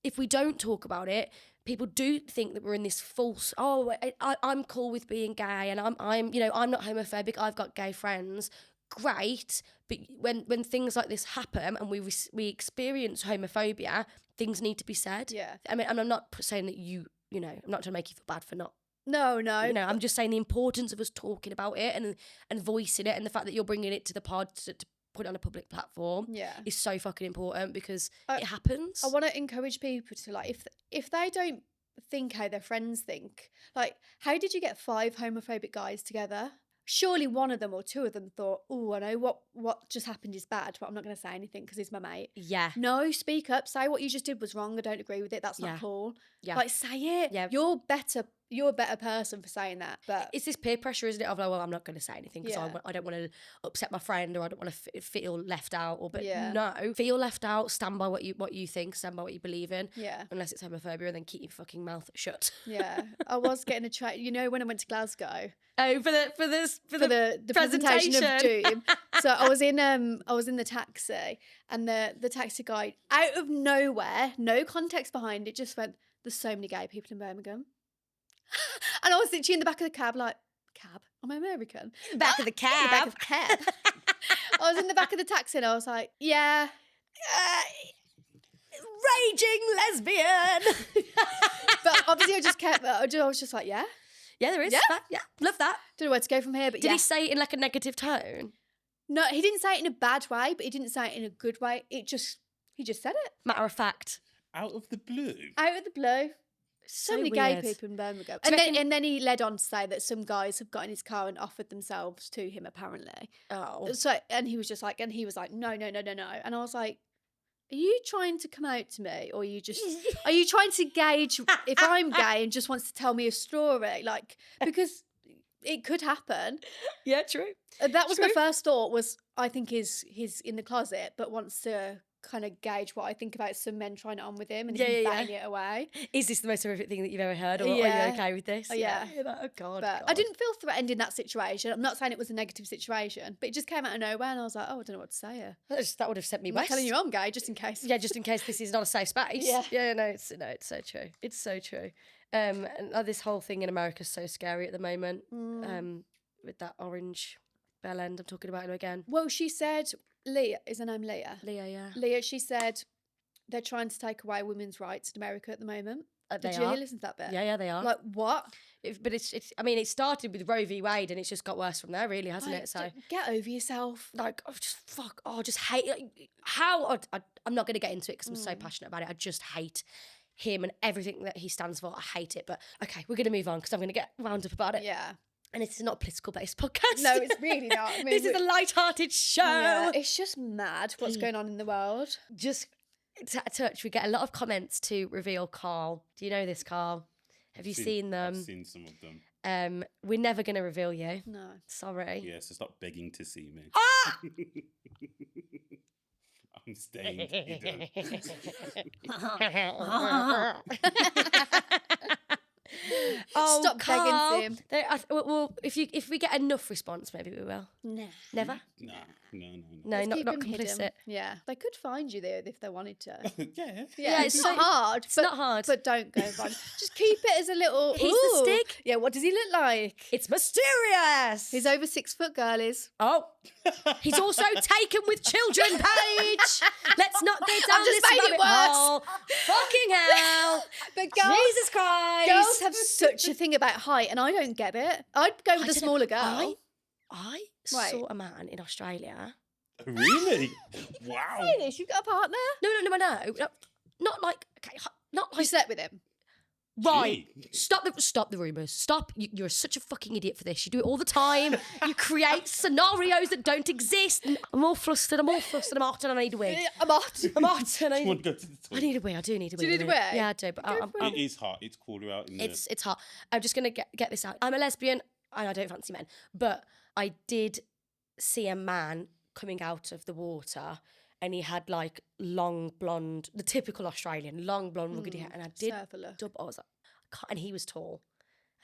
If we don't talk about it, people do think that we're in this false, I'm cool with being gay, and I'm not homophobic, I've got gay friends. Great, but when things like this happen and we experience homophobia, things need to be said. Yeah. I mean, and I'm not saying that I'm not trying to make you feel bad for not. No. I'm just saying the importance of us talking about it and voicing it, and the fact that you're bringing it to the pod to put it on a public platform is so fucking important, because it happens. I want to encourage people to, like, if they don't think how their friends think, like, how did you get 5 homophobic guys together? surely one of them or two of them thought, oh, I know what just happened is bad, but I'm not going to say anything because he's my mate. Yeah. No, speak up. Say what you just did was wrong. I don't agree with it. That's not cool. Yeah. Like, say it. Yeah. You're a better person for saying that. But it's this peer pressure, isn't it? Of like, well, I'm not going to say anything because Yeah. I don't want to upset my friend, or I don't want to feel left out. But Yeah. no, feel left out. Stand by what you think. Stand by what you believe in. Yeah. Unless it's homophobia, and then keep your fucking mouth shut. Yeah. I was getting a train. You know, when I went to Glasgow. Oh, for the presentation of Doom. So I was in the taxi, and the taxi guy, out of nowhere, no context behind it, just went, "There's so many gay people in Birmingham." And I was literally in the back of the cab, like, cab? Am I American? Back of the cab. The back of the cab. I was in the back of the taxi, and I was like, yeah. Raging lesbian. But obviously I was just like, yeah. Yeah, there is. Yeah. Yeah, love that. Don't know where to go from here, but Did he say it in like a negative tone? No, he didn't say it in a bad way, but he didn't say it in a good way. He just said it. Matter of fact. Out of the blue. Out of the blue. So many gay weird. people in Birmingham. Do you And then he led on to say that some guys have got in his car and offered themselves to him, apparently. Oh. So, and he was like, no. And I was like, are you trying to come out to me, or are you trying to gauge if I'm gay and just wants to tell me a story? Like, because it could happen. Yeah, true. That was my first thought, was I think he's in the closet, but wants to kind of gauge what I think about some men trying it on with him and him batting it away. Is this the most horrific thing that you've ever heard, or are you okay with this? Yeah. Oh, God. But I didn't feel threatened in that situation. I'm not saying it was a negative situation, but it just came out of nowhere, and I was like, oh, I don't know what to say here. That would have sent me I'm west. telling you I'm gay, just in case. Yeah, just in case this is not a safe space. Yeah. Yeah, no, it's so true. It's so true. And this whole thing in America is so scary at the moment. With that orange bell end, I'm talking about him again. Well, she said, Leah, is her name Leah? Leah, yeah. Leah, she said they're trying to take away women's rights in America at the moment. Did you listen to that bit? Yeah, they are. Like, what? But it's. I mean, it started with Roe v. Wade, and it's just got worse from there, really, hasn't it? So get over yourself. Like, just hate how. I'm not going to get into it because I'm so passionate about it. I just hate him and everything that he stands for. I hate it. But okay, we're going to move on because I'm going to get wound up about it. Yeah. And it's not a political based podcast. No, it's really not. I mean, this is a light-hearted show. Yeah, it's just mad what's going on in the world. Just touch. We get a lot of comments to reveal Carl. Do you know this, Carl? Have you seen them? I've seen some of them. We're never going to reveal you. No. Sorry. Yeah, so stop begging to see me. Ah! I'm staying hidden. Oh, Stop Carl. begging to him. Well, if we get enough response, maybe we will. Nah. Never. No. No, Let's not keep him complicit. hidden. Yeah, they could find you there if they wanted to. Yeah. Yeah, it's it's so- not hard. It's not hard. But don't go find. Just keep it as a little. He's the ooh. stick. Yeah, what does he look like? It's mysterious. He's over 6 foot, girlies. Oh, he's also taken with children, Paige. Let's not go down just this made it rabbit worse. hole. Fucking hell. But girls, Jesus Christ. girls have such a thing about height, and I don't get it. I'd go with a don't know. smaller girl. I Right. saw a man in Australia. Really? Wow. Serious? You've got a partner? No. Not like, okay, not You like, slept with him? right. Gee. Stop the rumours. Stop. You're such a fucking idiot for this. You do it all the time. You create scenarios that don't exist. I'm all flustered. I'm hot and I need a wig. I'm hot. I'm hot and I You need, want to go to the I toilet? need a wig. I do need a wig. you need a wig? Yeah, I do. But It is hot. It's cooler out in the... it's hot. I'm just going to get this out. I'm a lesbian and I don't fancy men. But I did see a man coming out of the water and he had like long blonde, the typical Australian, long blonde rugged hair. And I did Surfer look. I was like, and he was tall.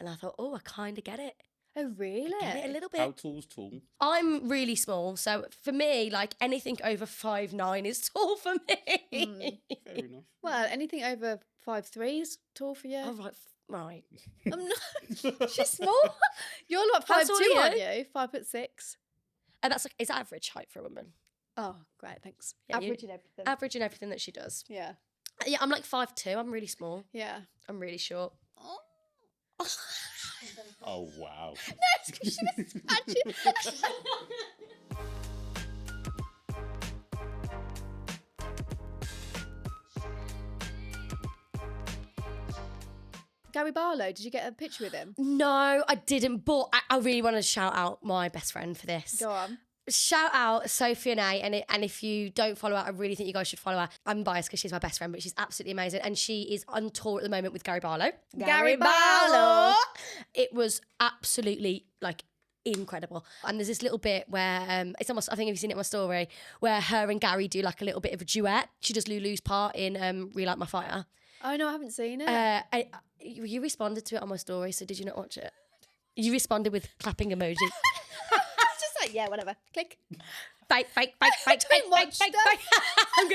And I thought, oh, I kind of get it. Oh, really? Get it a little How bit. tall's tall? I'm really small. So for me, like anything over 5'9" is tall for me. Fair enough. Well, anything over 5'3" is tall for you. Oh, right. I'm not. She's small. You're like How 5'2", tall are you? aren't you? 5'6". And that's like, is average height for a woman. Oh, great, thanks. Yeah, you- Average and everything. Average in everything that she does. Yeah. Yeah, I'm like 5'2". I'm really small. Yeah. I'm really short. Oh, wow. It's 'cause she was scratching. Gary Barlow, did you get a picture with him? No, I didn't, but I really want to shout out my best friend for this. Go on. Shout out Sophie and A, and if you don't follow her, I really think you guys should follow her. I'm biased because she's my best friend, but she's absolutely amazing, and she is on tour at the moment with Gary Barlow. Gary Barlow. It was absolutely like incredible. And there's this little bit where it's almost, I think have you seen it in my story, where her and Gary do like a little bit of a duet. She does Lulu's part in Relight My Fire. Oh no, I haven't seen it. You responded to it on my story, so did you not watch it? You responded with clapping emoji. Just like, yeah, whatever. Click. Fake. don't watch stuff.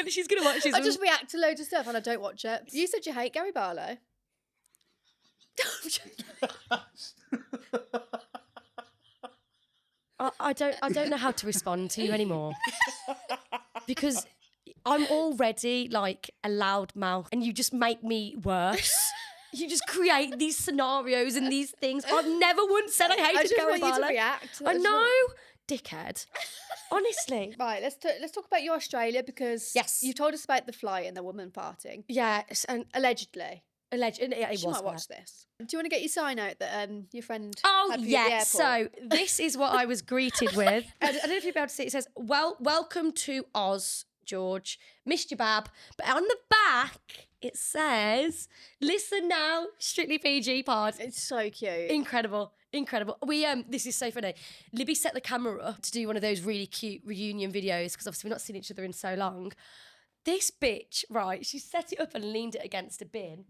She's gonna watch this. I just react to loads of stuff and I don't watch it. You said you hate Gary Barlow. I don't know how to respond to you anymore because I'm already like a loud mouth and you just make me worse. You just create these scenarios and these things. I've never once said I hated Gary Barlow. I just want you to react. I know, dickhead. Honestly. Right, let's talk about your Australia because yes, you told us about the fly and the woman farting. Yes, and allegedly. It she was might watch this. Do you want to get your sign out that your friend? Oh had for you yeah. at the airport? So this is what I was greeted with. I don't know if you'll be able to see. It says, "Welcome to Oz, George. Missed you, Bab." But on the back it says, "Listen now, Strictly PG pod." It's so cute. Incredible. We this is so funny. Libby set the camera up to do one of those really cute reunion videos because obviously we've not seen each other in so long. This bitch, right, she set it up and leaned it against a bin.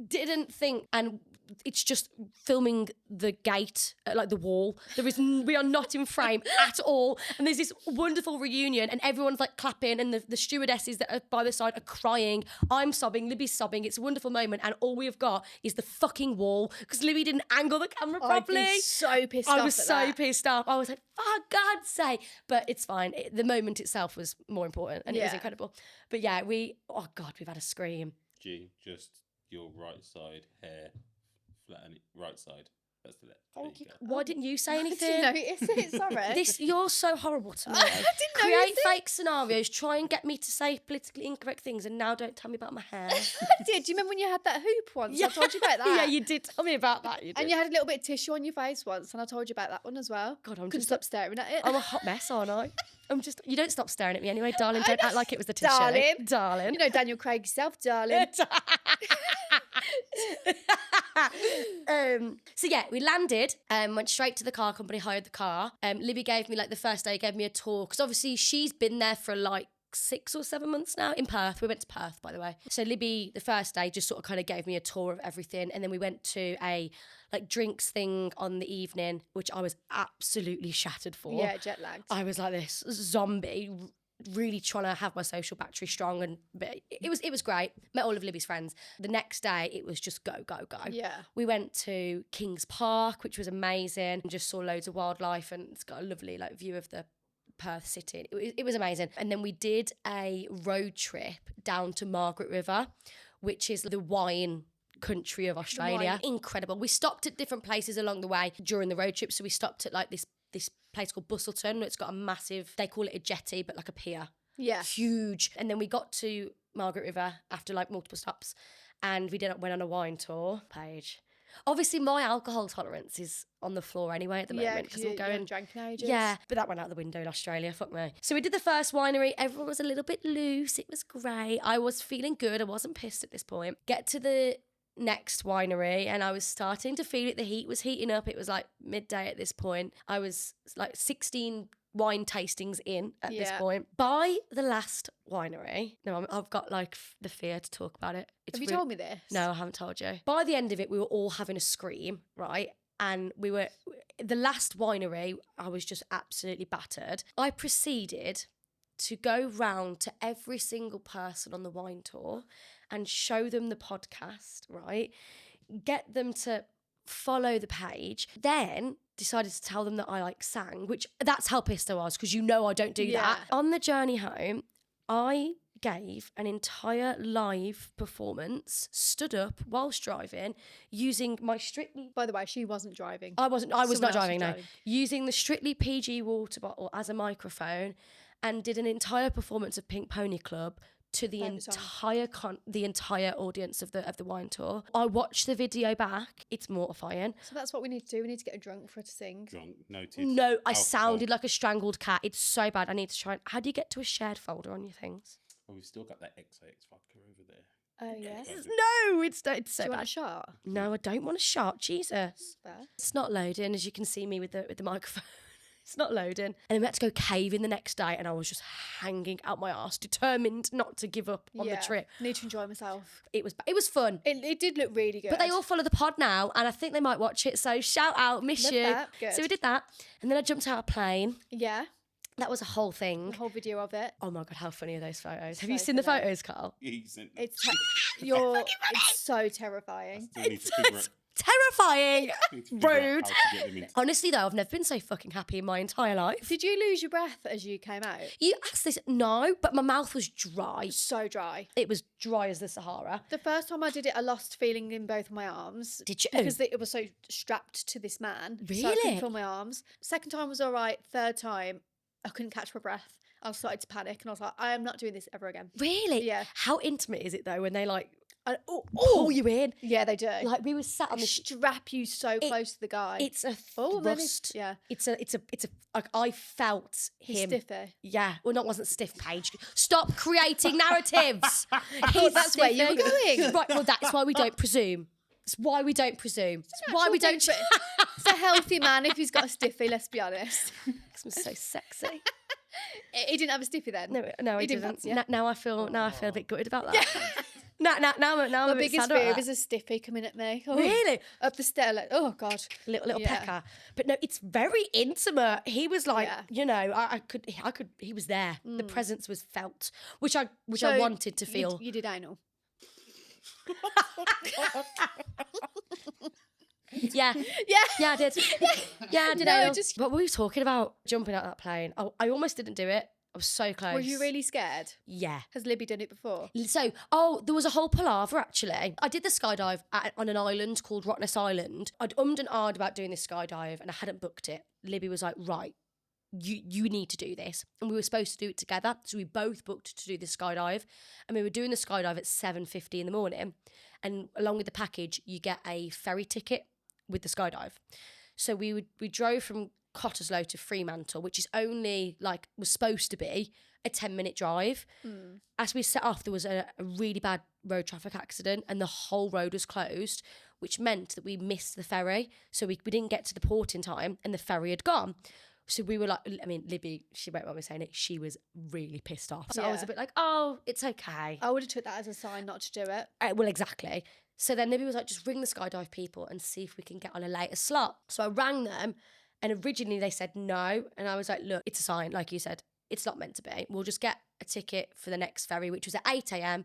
Didn't think, and it's just filming the gate, like the wall. We are not in frame at all. And there's this wonderful reunion and everyone's like clapping and the stewardesses that are by the side are crying. I'm sobbing, Libby's sobbing. It's a wonderful moment. And all we have got is the fucking wall because Libby didn't angle the camera properly. I'd be so pissed off. I was so pissed off. I was like, for God's sake. But it's fine. The moment itself was more important and it was incredible. But yeah, oh God, we've had a scream. G, just your right side hair, flatten it, right side. That's the left. Thank you. Why didn't you say I anything? didn't notice it, sorry. You're so horrible to me. I didn't Create notice fake scenarios, try and get me to say politically incorrect things, and now don't tell me about my hair. I did. Do you remember when you had that hoop once? I told you about that. Yeah, you did tell me about that. You did. And you had a little bit of tissue on your face once, and I told you about that one as well. God, Couldn't stop staring at it. I'm a hot mess, aren't I? You don't stop staring at me anyway, darling. Don't act like it was the tissue. Darling. You know Daniel Craig yourself, darling. So yeah, we landed, went straight to the car company, hired the car. Libby gave me, like the first day, gave me a tour because obviously she's been there for like 6 or 7 months now in Perth. We went to Perth, by the way. So Libby, the first day, just sort of kind of gave me a tour of everything. And then we went to a like drinks thing on the evening, which I was absolutely shattered for. Yeah, jet lagged. I was like this zombie, really trying to have my social battery strong, but it was great. Met all of Libby's friends. The next day it was just go. Yeah. We went to Kings Park, which was amazing, and just saw loads of wildlife, and it's got a lovely like view of the Perth city. It was amazing. And then we did a road trip down to Margaret River, which is the wine country of Australia. Incredible. We stopped at different places along the way during the road trip. So we stopped at like this place called Busselton. It's got a massive, they call it a jetty, but like a pier. Yeah. Huge. And then we got to Margaret River after like multiple stops, and we went on a wine tour. Paige. Obviously, my alcohol tolerance is on the floor anyway at the moment because I'm going. Drank in ages. Yeah, but that went out the window in Australia. Fuck me. So we did the first winery. Everyone was a little bit loose. It was great. I was feeling good. I wasn't pissed at this point. Get to the next winery and I was starting to feel it. The heat was heating up. It was like midday at this point. I was like 16 wine tastings in at this point. By the last winery, no, I've got like the fear to talk about it. Have you told me this? No, I haven't told you. By the end of it, we were all having a scream, right? And the last winery, I was just absolutely battered. I proceeded to go round to every single person on the wine tour and show them the podcast, right? Get them to follow the page. Then decided to tell them that I like sang, which that's how pissed I was because I don't do that. On the journey home, I gave an entire live performance, stood up whilst driving, using my Strictly... By the way, she wasn't driving. I was not driving, no. Using the Strictly PG water bottle as a microphone and did an entire performance of Pink Pony Club to the Favourite song. entire audience of the wine tour. I watched the video back. It's mortifying. So that's what we need to do. We need to get a drunk for her to sing. Drunk, noted. No, I Alcohol. sounded like a strangled cat. It's so bad. I need to try. How do you get to a shared folder on your things? Well, we've still got that XIX vodka over there. Oh, yeah. No, it's so Do you want a bad. shot? No, I don't want a shot. Jesus. Fair. It's not loading, as you can see me with the microphone. It's not loading. And then we had to go caving the next day, and I was just hanging out my arse, determined not to give up on the trip. Need to enjoy myself. It was fun. It did look really good. But they all follow the pod now, and I think they might watch it. So shout out, miss Love you. that. Good. So we did that, and then I jumped out of a plane. Yeah. That was a whole thing. The whole video of it. Oh my god, how funny are those photos? Have you So seen the funny. photos, Carl? Yeah, you sent that. It's so terrifying. Still need to figure out- Terrifying. need to figure out Rude. how to get them into- Honestly, though, I've never been so fucking happy in my entire life. Did you lose your breath as you came out? You asked this, no, but my mouth was dry. So dry. It was dry as the Sahara. The first time I did it, I lost feeling in both my arms. Did you? Because it was so strapped to this man. So I Really? couldn't feel my arms. Second time was all right. Third time, I couldn't catch my breath. I started to panic and I was like, I am not doing this ever again. Really? Yeah. How intimate is it though when they like Oh, pull you in? yeah, they do. Like we were sat on They this. strap you so close to the guy. It's a Oh, man, thrust. yeah. It's a. Like I felt He's him. stiffer. Yeah. Well, not wasn't stiff, Paige. Stop creating narratives. thought that's where you were stiffy. going. Right. Well, that's why we don't presume. It's why we don't presume. It's why we don't. It's a healthy man if he's got a stiffy, let's be honest. I'm so sexy. He didn't have a stiffy then. No, I He didn't didn't. fancy it? Now I feel a bit gutted about that. now I'm My a bit biggest sad about fear that. was a stiffy coming at me. Oh, Really? Up the stair, like, oh God. Little Yeah. pecker. But no, it's very intimate. He was like, Yeah. you know, I could, he was there. The presence was felt, which I So wanted to feel. You did anal. Yeah. Yeah. Yeah, I did. Yeah, I did. No, anal. just- What were we talking about? Jumping out that plane. I almost didn't do it. I was so close. Were you really scared? Yeah. Has Libby done it before? So, there was a whole palaver actually. I did the skydive on an island called Rottnest Island. I'd ummed and ahed about doing this skydive and I hadn't booked it. Libby was like, right, you need to do this. And we were supposed to do it together. So we both booked to do the skydive. And we were doing the skydive at 7:50 in the morning. And along with the package, you get a ferry ticket with the skydive. So we drove from Cottesloe to Fremantle, which is only was supposed to be a 10-minute drive. As we set off, there was a really bad road traffic accident and the whole road was closed, which meant that we missed the ferry. So we didn't get to the port in time and the ferry had gone. So we were like, I mean, Libby, she won't mind me saying it, she was really pissed off. So I was Yeah. a bit like, oh, it's okay. I would have took that as a sign not to do it. Well, exactly. So then Libby was like, just ring the skydive people and see if we can get on a later slot. So I rang them and originally they said no. And I was like, look, it's a sign, like you said, it's not meant to be. We'll just get a ticket for the next ferry, which was at 8 a.m.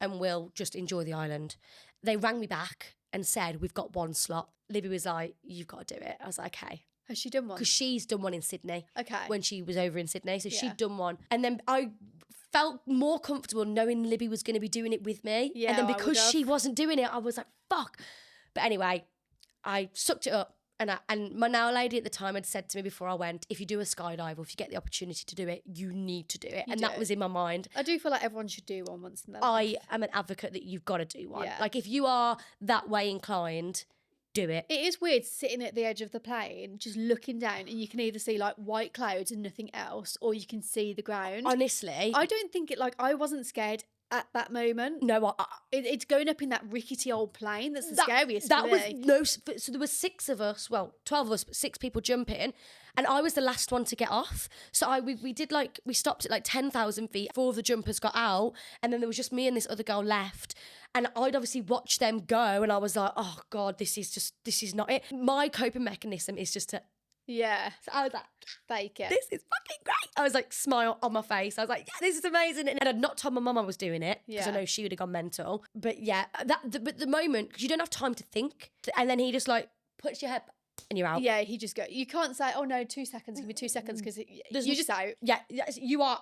and we'll just enjoy the island. They rang me back and said, we've got one slot. Libby was like, you've got to do it. I was like, okay. Has she done one? Because she's done one in Sydney. Okay. When she was over in Sydney. So Yeah. she'd done one. And then I felt more comfortable knowing Libby was going to be doing it with me. Yeah, and then I because would've. she wasn't doing it, I was like, fuck. But anyway, I sucked it up. And my now lady at the time had said to me before I went, if you do a skydive or if you get the opportunity to do it, you need to do it. And that do. was in my mind. I do feel like everyone should do one once in their life. I am an advocate that you've got to do one. Yeah. Like if you are that way inclined, do it. It is weird sitting at the edge of the plane, just looking down, and you can either see like white clouds and nothing else, or you can see the ground. Honestly. I don't think I wasn't scared at that moment. No, It's going up in that rickety old plane that's the scariest That for was me. so there were 6 of us, well, 12 of us, but 6 people jumping, and I was the last one to get off. So we did we stopped at 10,000 feet. 4 of the jumpers got out, and then there was just me and this other girl left. And I'd obviously watched them go, and I was like, oh God, this is not it. My coping mechanism is just to. Yeah, So I was like, fake it. this is fucking great. I was like, smile on my face. I was like, yeah, this is amazing. And I'd not told my mum I was doing it because I Yeah. know she would have gone mental. But yeah, but the moment, because you don't have time to think. And then he just puts your head and you're out. Yeah, he just go. You can't say, "Oh no, 2 seconds." Give me 2 seconds because There's you're no- just out. Yeah, yes, you are.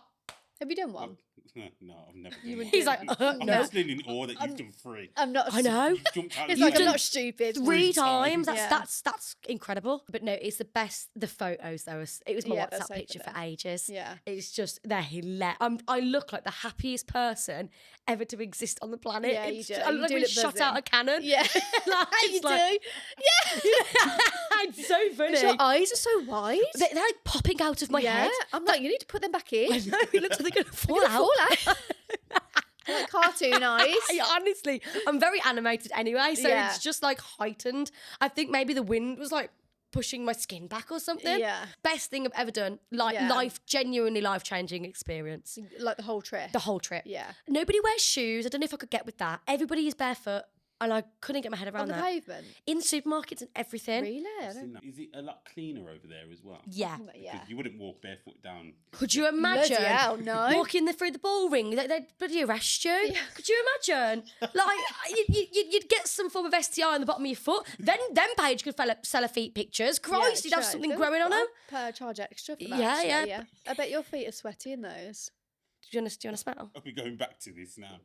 Have you done one? No, I've never You done wouldn't that. He's like, I'm no. still in awe that you've done 3. I'm not. I know. You've jumped out It's of like the I'm gym. not stupid. 3 times. times. That's Yeah. that's incredible. But no, it's the best. The photos though. It was my Yeah, they're WhatsApp so picture for funny. ages. Yeah. It's just they're hilarious. I look like the happiest person ever to exist on the planet. Yeah, you It's do. I You look do like we look shot out buzzing. a cannon. Yeah, Like, you it's do. like- Yeah, it's so funny. 'cause your eyes are so wide. They're like popping out of my yeah, head. I'm like, you need to put them back in. I know. It looks like they're gonna fall They're out. gonna fall out. They're like cartoon eyes. Honestly, I'm very animated anyway, so Yeah. it's just like heightened. I think maybe the wind was like pushing my skin back or something. Yeah. Best thing I've ever done. Like Yeah. genuinely life-changing experience. Like the whole trip. The whole trip. Yeah. Nobody wears shoes. I don't know if I could get with that. Everybody is barefoot, and I couldn't get my head On around the that. pavement. In supermarkets and everything. Really? I I've don't- seen that. Is it a lot cleaner over there as well? Yeah. Yeah. Because you wouldn't walk barefoot down. Could you imagine Bloody hell, no. walking through the ball ring? They'd bloody arrest you. Could you imagine? Like you'd get some form of STI on the bottom of your foot. Then Paige could sell her feet pictures. Christ, you'd have true. something Don't- growing on them. Per charge extra for that. Yeah, actually, yeah. I bet your feet are sweaty in those. Do you want to smell? Are we going back to this now?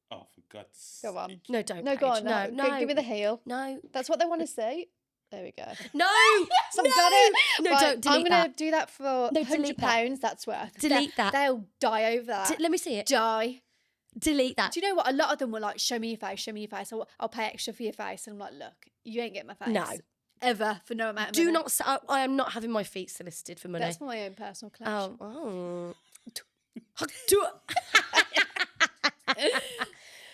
Oh, for God's sake. Go on. No, don't. No, go Paige. on. No. Give me the heel. No. That's what they want to see. There we go. No. I've no. got it. No, Right, don't delete I'm gonna that. do that for No, £100. delete that. That's worth. Delete that. They'll die over that. Let me see it. Die. Delete that. Do you know what? A lot of them were like, "Show me your face. Show me your face. I'll pay extra for your face." And I'm like, "Look, you ain't getting my face. No. Ever for no amount of Do money. not. I am not having my feet solicited for money. That's for my own personal collection. Oh.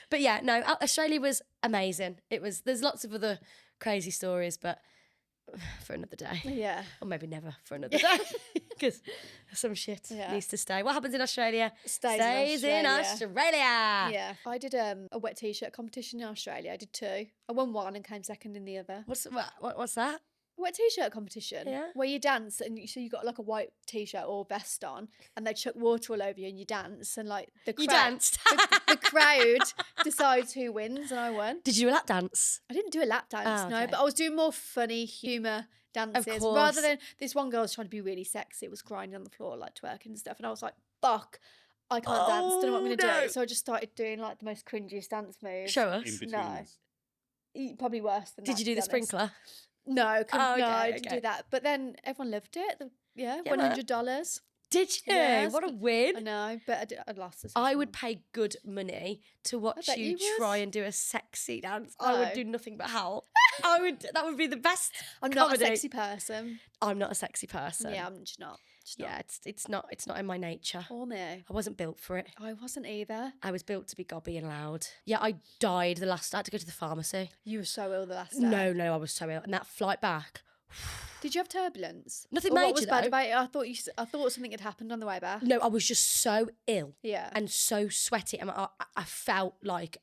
But yeah, no, Australia was amazing. There's lots of other crazy stories, but for another day. Yeah. Or maybe never for another day. Because some shit Yeah. needs to stay. What happens in Australia? Stays in in Australia. Yeah. I did a wet t-shirt competition in Australia. I did 2. I won 1 and came second in the other. What's that? Wet t-shirt competition. Yeah. Where you dance and so you got like a white t-shirt or vest on and they chuck water all over you and you dance and like the crowd, You danced. the crowd decides who wins and I won. Did you do a lap dance? I didn't do a lap dance, Oh, no, okay. but I was doing more funny humour dances course. rather than this one girl was trying to be really sexy, was grinding on the floor like twerking and stuff, and I was like, fuck, I can't dance, don't know what I'm gonna no. do. So I just started doing like the most cringiest dance moves. Show In us. between No. us. Probably worse than that. Did you do to the be honest. sprinkler? No, Oh, no, okay, I didn't okay. do that. But then everyone loved it. Yeah, Yeah, man. $100. Did you? Yes, What a I win. know, but I lost this. I would pay good money to watch bet you you would. try and do a sexy dance. I would No. do nothing but howl. That would be the best. I'm not comedy. a sexy person. I'm not a sexy person. Yeah, I'm just not. Just Yeah, it's not in my nature. Or me. I wasn't built for it. I wasn't either. I was built to be gobby and loud. Yeah, I died the last. I had to go to the pharmacy. You were so ill the last day. No, I was so ill. And that flight back. Did you have turbulence? Nothing Or major, What was bad though. about it? I thought something had happened on the way back. No, I was just so ill Yeah. and so sweaty, and I felt like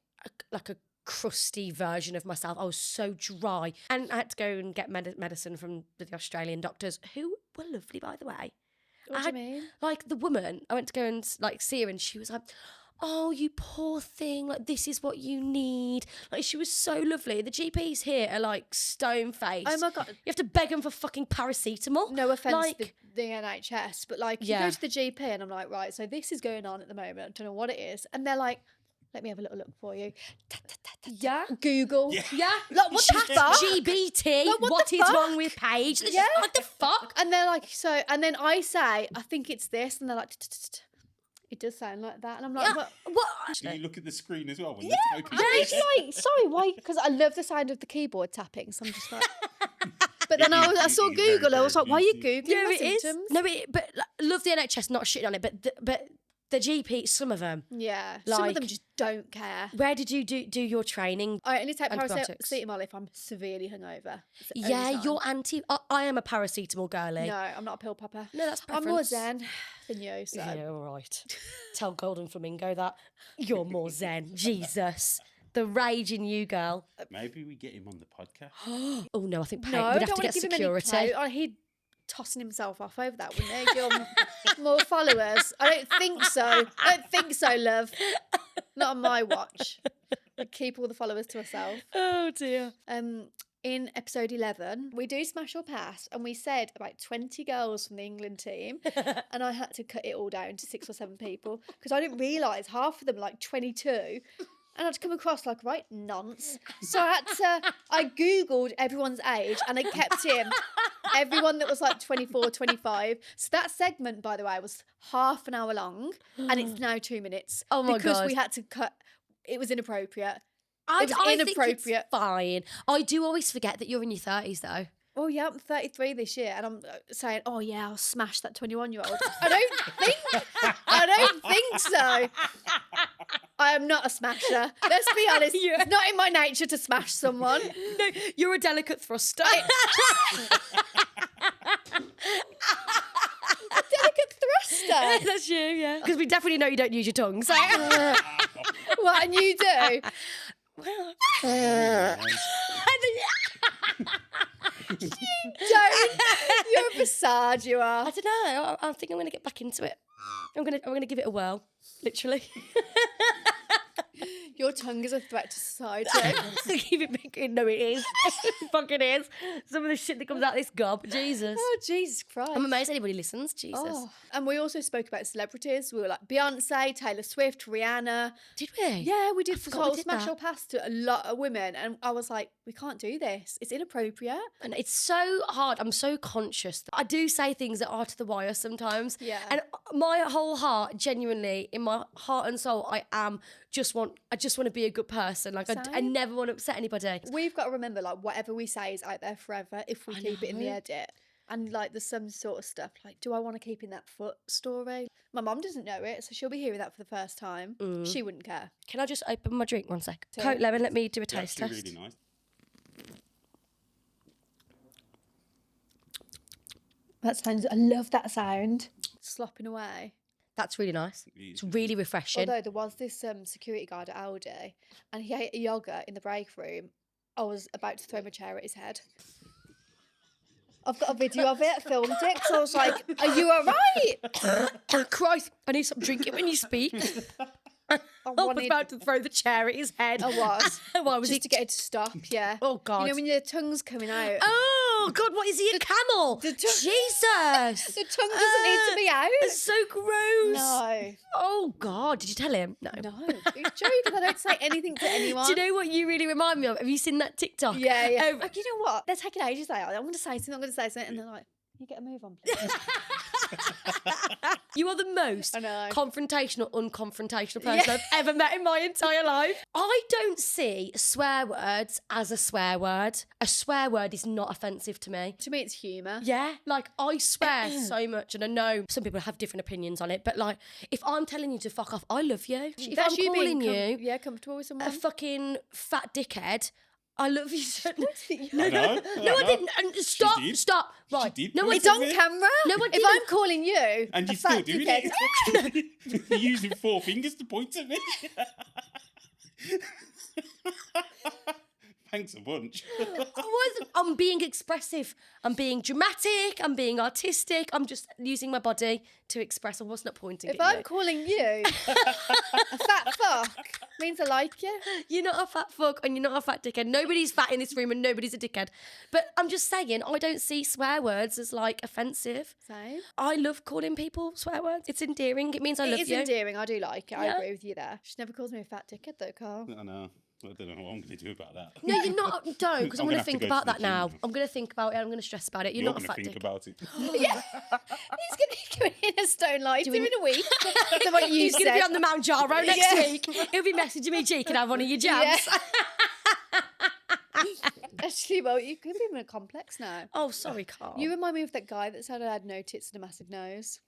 a crusty version of myself. I was so dry, and I had to go and get medicine from the Australian doctors, who were lovely, by the way. What do you mean? Like the woman, I went to go and like see her, and she was like, "Oh, you poor thing! Like this is what you need." Like she was so lovely. The GPs here are like stone faced. Oh my God. You have to beg them for fucking paracetamol. No offense Like, to the NHS, but like you Yeah. go to the GP and I'm like, right, so this is going on at the moment. I don't know what it is, and they're like, "Let me have a little look for you." Yeah. Google. Yeah. Like what the fuck? GBT. Like, what what the is fuck? wrong with Paige? Yeah. What the fuck? And they're like, so, and then I say, I think it's this, and they're like, it does sound like that, and I'm like, Yeah. but What? Do you look at the screen as well when yeah, they're typing? I'm just like, sorry, why? Because I love the sound of the keyboard tapping, so I'm just like. But then I saw It is very, Google, I was very like, why are you juicy. Googling my it is. symptoms? No, but like, love the NHS, not shitting on it, but the GP, some of them. Yeah, some of them Like- just don't care. Where did you do your training? I only take Antibiotics. paracetamol if I'm severely hungover. It's the only Yeah, time. you're anti. I am a paracetamol girly. No, I'm not a pill popper. No, that's I'm preference. more zen than you, so. Yeah, all right. Tell Golden Flamingo that you're more zen. Jesus, the rage in you, girl. Maybe we get him on the podcast. Oh no, I think No, we'd I have don't to want get to give security. him any clout. He'd tossing himself off over that, wouldn't he? Give him more followers. I don't think so. Love. Not on my watch. I'd keep all the followers to herself. Oh dear. in episode 11, we do Smash or Pass, and we said about 20 girls from the England team, and I had to cut it all down to 6 or 7 people because I didn't realise half of them, like 22, and I'd come across like, right, nonce. So I Googled everyone's age, and I kept in everyone that was like 24, 25. So that segment, by the way, was half an hour long, and it's now 2 minutes. Oh my because God. we had to cut. It was inappropriate. I was think inappropriate. it's fine. I do always forget that you're in your 30s though. Oh yeah, I'm 33 this year, and I'm saying, oh yeah, I'll smash that 21-year-old. I don't think so. I am not a smasher. Let's be honest. It's not in my nature to smash someone. No, you're a delicate thruster. Delicate thruster. That's you, yeah. Because we definitely know you don't use your tongue. So. What, and you do? Don't. You're a facade, you are. I don't know. I think I'm going to get back into it. I'm gonna give it a whirl, literally. Your tongue is a threat to society. Keep it big. No, it is. It fucking is. Some of the shit that comes out of this gob. Jesus. Oh, Jesus Christ. I'm amazed anybody listens. Jesus. Oh. And we also spoke about celebrities. We were like Beyonce, Taylor Swift, Rihanna. Did we? Yeah, we did I this forgot we whole did Smash that. or Pass to a lot of women. And I was like, we can't do this. It's inappropriate. And it's so hard. I'm so conscious. I do say things that are to the wire sometimes. Yeah. And my whole heart, genuinely, in my heart and soul, I just want to be a good person. Like I Same. never want to upset anybody. We've got to remember, like, whatever we say is out there forever if we keep it in the edit. And, like, there's some sort of stuff, like, do I want to keep in that foot story? My mum doesn't know it, so she'll be hearing that for the first time. She wouldn't care. Can I just open my drink 1 sec? So- Coke lemon, let me do a It's taste actually test. really nice. That sounds, I love that sound. Slopping away. That's really nice. It's really refreshing. Although there was this security guard at Aldi, and he ate a yogurt in the break room. I was about to throw my chair at his head. I've got a video of it, I filmed it, so I was like, are you all right? Christ, I need to stop drinking when you speak. I was wanted- about to throw the chair at his head. I was. Why was Just he? to get it to stop, yeah. Oh, God. You know when your tongue's coming out? Oh, God, what is he, a camel? the tongue- Jesus. The tongue doesn't need to be out. It's so gross. No. Oh, God, did you tell him? No. No. It's true, because I don't say anything to anyone. Do you know what you really remind me of? Have you seen that TikTok? Yeah, yeah. Um, Like, you know what? They're taking ages out. I'm going to say something, And they're like, you get a move on, please. You are the most I know. confrontational, unconfrontational person I've ever met in my entire life. I don't see swear words as a swear word. A swear word is not offensive to me. To me, it's humour. Yeah, like I swear so much, and I know some people have different opinions on it, but like if I'm telling you to fuck off, I love you. If That's I'm you calling being you comfortable with a someone. fucking fat dickhead, I love you so much. No, No, I didn't. And stop. did. Stop. Right. did No, put I it It's on didn't. camera. No, I If didn't. I'm calling you And a you're still fat doing dickhead, it. You're using 4 fingers to point at me. Thanks a bunch. I'm being expressive. I'm being dramatic. I'm being artistic. I'm just using my body to express. I was not pointing if at I'm you. calling you a fat fuck, means I like you. You're not a fat fuck and you're not a fat dickhead. Nobody's fat in this room and nobody's a dickhead. But I'm just saying, I don't see swear words as like offensive. Same. I love calling people swear words. It's endearing. It means I love It is you. endearing. I do like it. I Yeah. agree with you there. She never calls me a fat dickhead though, Carl. I know. I don't know what I'm going to do about that. No, you're not. Don't, because I'm I'm going to gonna have to think go about to the that now. gym. I'm going to think about it. I'm going to stress about it. You're not a going to fat think dick. about it. Yeah. He's going to be in a stone lighter in a week. That's what you He's going to said. be on the Mount Jaro next Yeah. week. He'll be messaging me, G, can I have one of your jams? Actually, well, you could be in a complex now. Oh, sorry, Carl. You remind me of that guy that said I had no tits and a massive nose.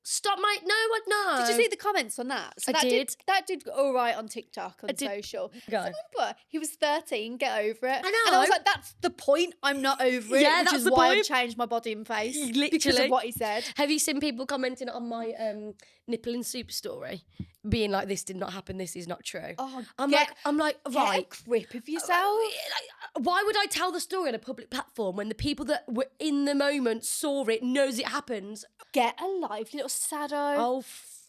Stop, mate. No. Did you see the comments on that? So I that did. That did all right on TikTok, on I did. social. Go. Someone put, he was 13, get over it. I know. And I was like, that's the point. I'm not over it. Yeah, which that's is the why point. I've changed my body and face. Literally. Because of what he said. Have you seen people commenting on my nipple and soup story? Being like, this did not happen, this is not true. Oh, I'm get like, right. a grip of yourself. Why would I tell the story on a public platform when the people that were in the moment saw it, knows it happens? Get a life, little sado. Oh,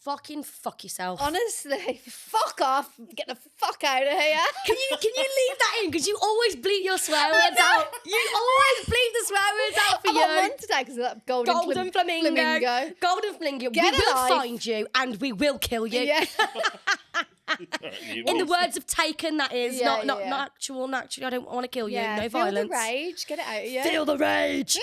fucking fuck yourself. Honestly, fuck off. Get the fuck out of here. Can you leave that in? Because you always bleep your swear words out. You always bleep the swear words out for I'm you. on one today because of that golden flamingo. Golden flamingo. Get we will alive. find you and we will kill you. Yeah. In the words of Taken, that is. Yeah, not yeah. actual, I don't want to kill you. Yeah, No feel violence. the rage. Get it out of you. Feel the rage.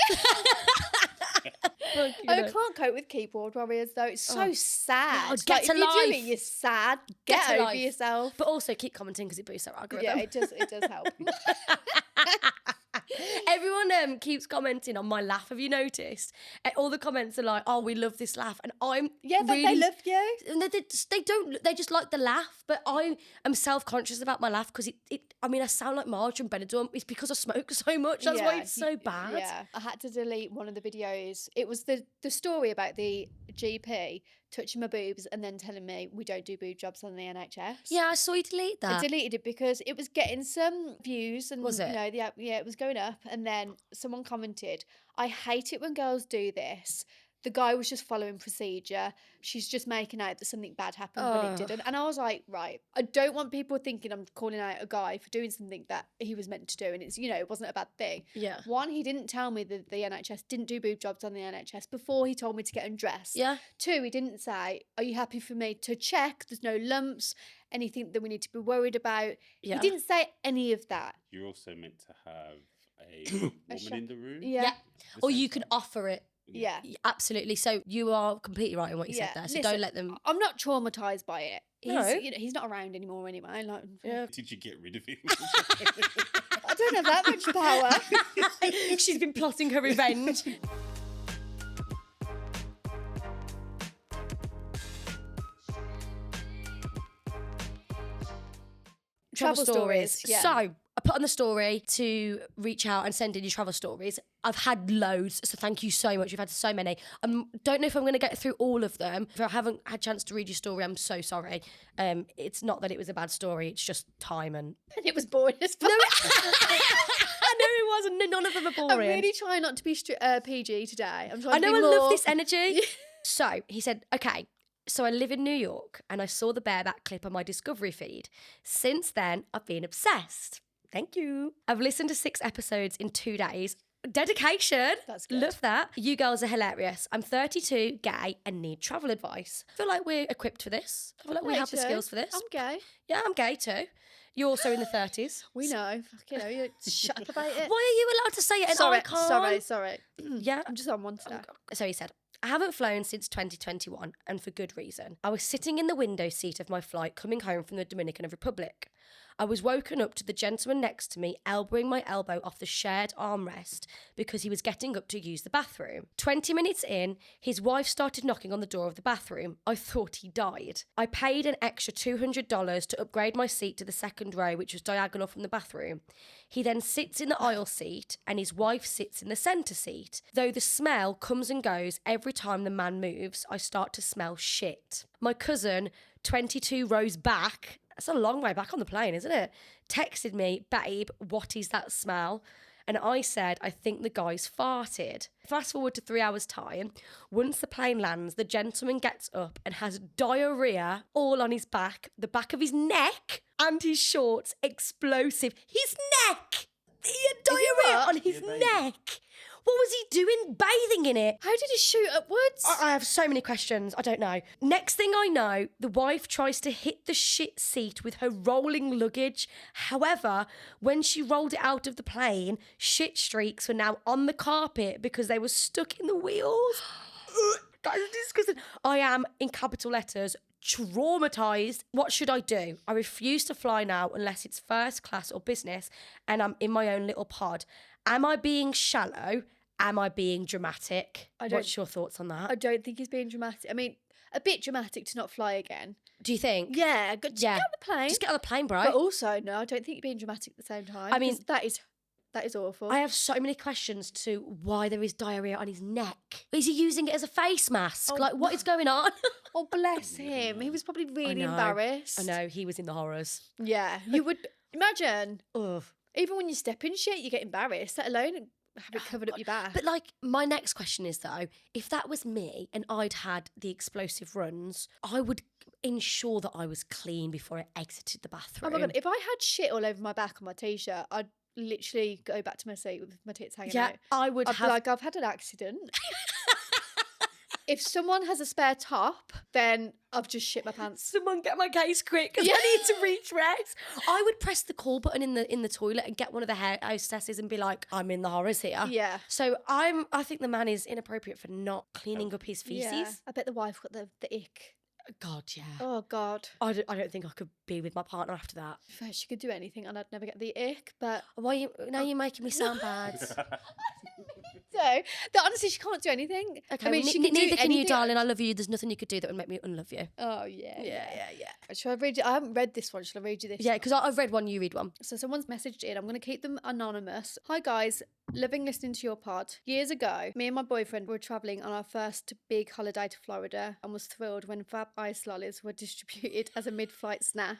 I can't cope with keyboard warriors though. It's so sad. God, get if a you do life. it, you're sad. Get Get a over life. yourself. But also keep commenting because it boosts our algorithm. Yeah, it does help. Everyone keeps commenting on my laugh. Have you noticed? All the comments are like, "Oh, we love this laugh," and I'm But really, they love you. And they don't. They just like the laugh. But I am self-conscious about my laugh because I sound like Marge and Benidorm. It's because I smoke so much. That's why it's so bad. Yeah, I had to delete one of the videos. It was the story about the GP touching my boobs and then telling me we don't do boob jobs on the NHS. Yeah, I saw you delete that. I deleted it because it was getting some views and Was it? It was going up, and then someone commented, "I hate it when girls do this. The guy was just following procedure. She's just making out that something bad happened when it didn't." And I was like, right, I don't want people thinking I'm calling out a guy for doing something that he was meant to do, and it's, it wasn't a bad thing. Yeah. One, he didn't tell me that the NHS didn't do boob jobs on the NHS before he told me to get undressed. Yeah. Two, he didn't say, "Are you happy for me to check? There's no lumps, anything that we need to be worried about." Yeah. He didn't say any of that. You're also meant to have a woman in the room. Yeah. Or you can offer it. Yeah. Absolutely. So you are completely right in what you said there. So don't let them. I'm not traumatized by it. No. He's not around anymore anyway. Like, Yeah. Did you get rid of him? I don't have that much power. She's been plotting her revenge. Travel stories. Yeah. So I put on the story to reach out and send in your travel stories. I've had loads, so thank you so much. You've had so many. I don't know if I'm going to get through all of them. If I haven't had a chance to read your story, I'm so sorry. It's not that it was a bad story. It's just time and It was boring as fuck. I know it wasn't. None of them are boring. I'm really trying not to be PG today. I'm trying I know to I be love more... this energy. So he said, okay, so I live in New York and I saw the bareback clip on my Discovery feed. Since then, I've been obsessed. Thank you. I've listened to 6 episodes in 2 days. Dedication. That's good. Love that. You girls are hilarious. I'm 32, gay, and need travel advice. I feel like we're equipped for this. I feel like we have the skills for this. I'm gay. Yeah, I'm gay too. You're also in the 30s. We know. You shut up about it. Why are you allowed to say it and I can't? Sorry. Yeah. I'm just on one today. So he said, I haven't flown since 2021, and for good reason. I was sitting in the window seat of my flight coming home from the Dominican Republic. I was woken up to the gentleman next to me elbowing my elbow off the shared armrest because he was getting up to use the bathroom. 20 minutes in, his wife started knocking on the door of the bathroom. I thought he died. I paid an extra $200 to upgrade my seat to the second row, which was diagonal from the bathroom. He then sits in the aisle seat and his wife sits in the centre seat. Though the smell comes and goes every time the man moves, I start to smell shit. My cousin, 22 rows back, that's a long way back on the plane, isn't it? Texted me, babe, what is that smell? And I said, I think the guy's farted. Fast forward to 3 hours' time. Once the plane lands, the gentleman gets up and has diarrhea all on his back, the back of his neck, and his shorts explosive. His neck! He had diarrhea on his neck. What was he doing bathing in it? How did he shoot upwards? I have so many questions. I don't know. Next thing I know, the wife tries to hit the shit seat with her rolling luggage. However, when she rolled it out of the plane, shit streaks were now on the carpet because they were stuck in the wheels. That is disgusting. I am, in capital letters, traumatized. What should I do? I refuse to fly now unless it's first class or business and I'm in my own little pod. Am I being shallow? Am I being dramatic? What's your thoughts on that? I don't think he's being dramatic. I mean, a bit dramatic to not fly again. Do you think? Yeah, just get on the plane. Just get on the plane, bro. But also, no, I don't think you're being dramatic at the same time. I mean, that is awful. I have so many questions to why there is diarrhea on his neck. Is he using it as a face mask? Oh, Like, what is going on? Oh, bless him. He was probably really embarrassed. I know, he was in the horrors. Yeah, you would imagine. Ugh. Even when you step in shit, you get embarrassed, let alone have it covered up your back. But like, my next question is though, if that was me and I'd had the explosive runs, I would ensure that I was clean before I exited the bathroom. Oh my God, if I had shit all over my back on my t-shirt, I'd literally go back to my seat with my tits hanging out. I would I'd have. be like, I've had an accident. If someone has a spare top, then I've just shit my pants. Someone get my case quick because I need to redress. I would press the call button in the toilet and get one of the hair hostesses and be like, I'm in the horrors here. Yeah. So I think the man is inappropriate for not cleaning up his feces. Yeah. I bet the wife got the ick. God, yeah. Oh God. I don't think I could be with my partner after that. If she could do anything and I'd never get the ick, but Now you're making me sound bad. so that honestly she can't do anything. Okay, I mean, she neither can you, anything. darling. I love you. There's nothing you could do that would make me unlove you. Oh yeah. Yeah. Shall I read you? I haven't read this one. Shall I read you this? Yeah, one? because I've read one, you read one. So someone's messaged in. I'm going to keep them anonymous. Hi guys, loving listening to your pod. Years ago, me and my boyfriend were travelling on our first big holiday to Florida and was thrilled when Fab ice lollies were distributed as a mid-flight snack.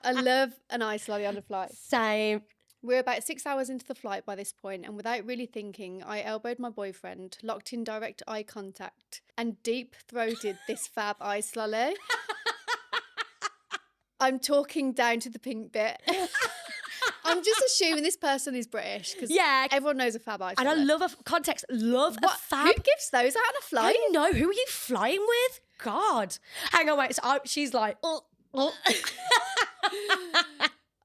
I love an ice lolly on a flight. Same. We're about 6 hours into the flight by this point, and without really thinking, I elbowed my boyfriend, locked in direct eye contact, and deep-throated this Fab ice lolly. I'm talking down to the pink bit. I'm just assuming this person is British because everyone knows a Fab ice And lolly. I love a Fab. Who gives those out on a flight? I know. Who are you flying with? God. Hang on, wait. So she's like,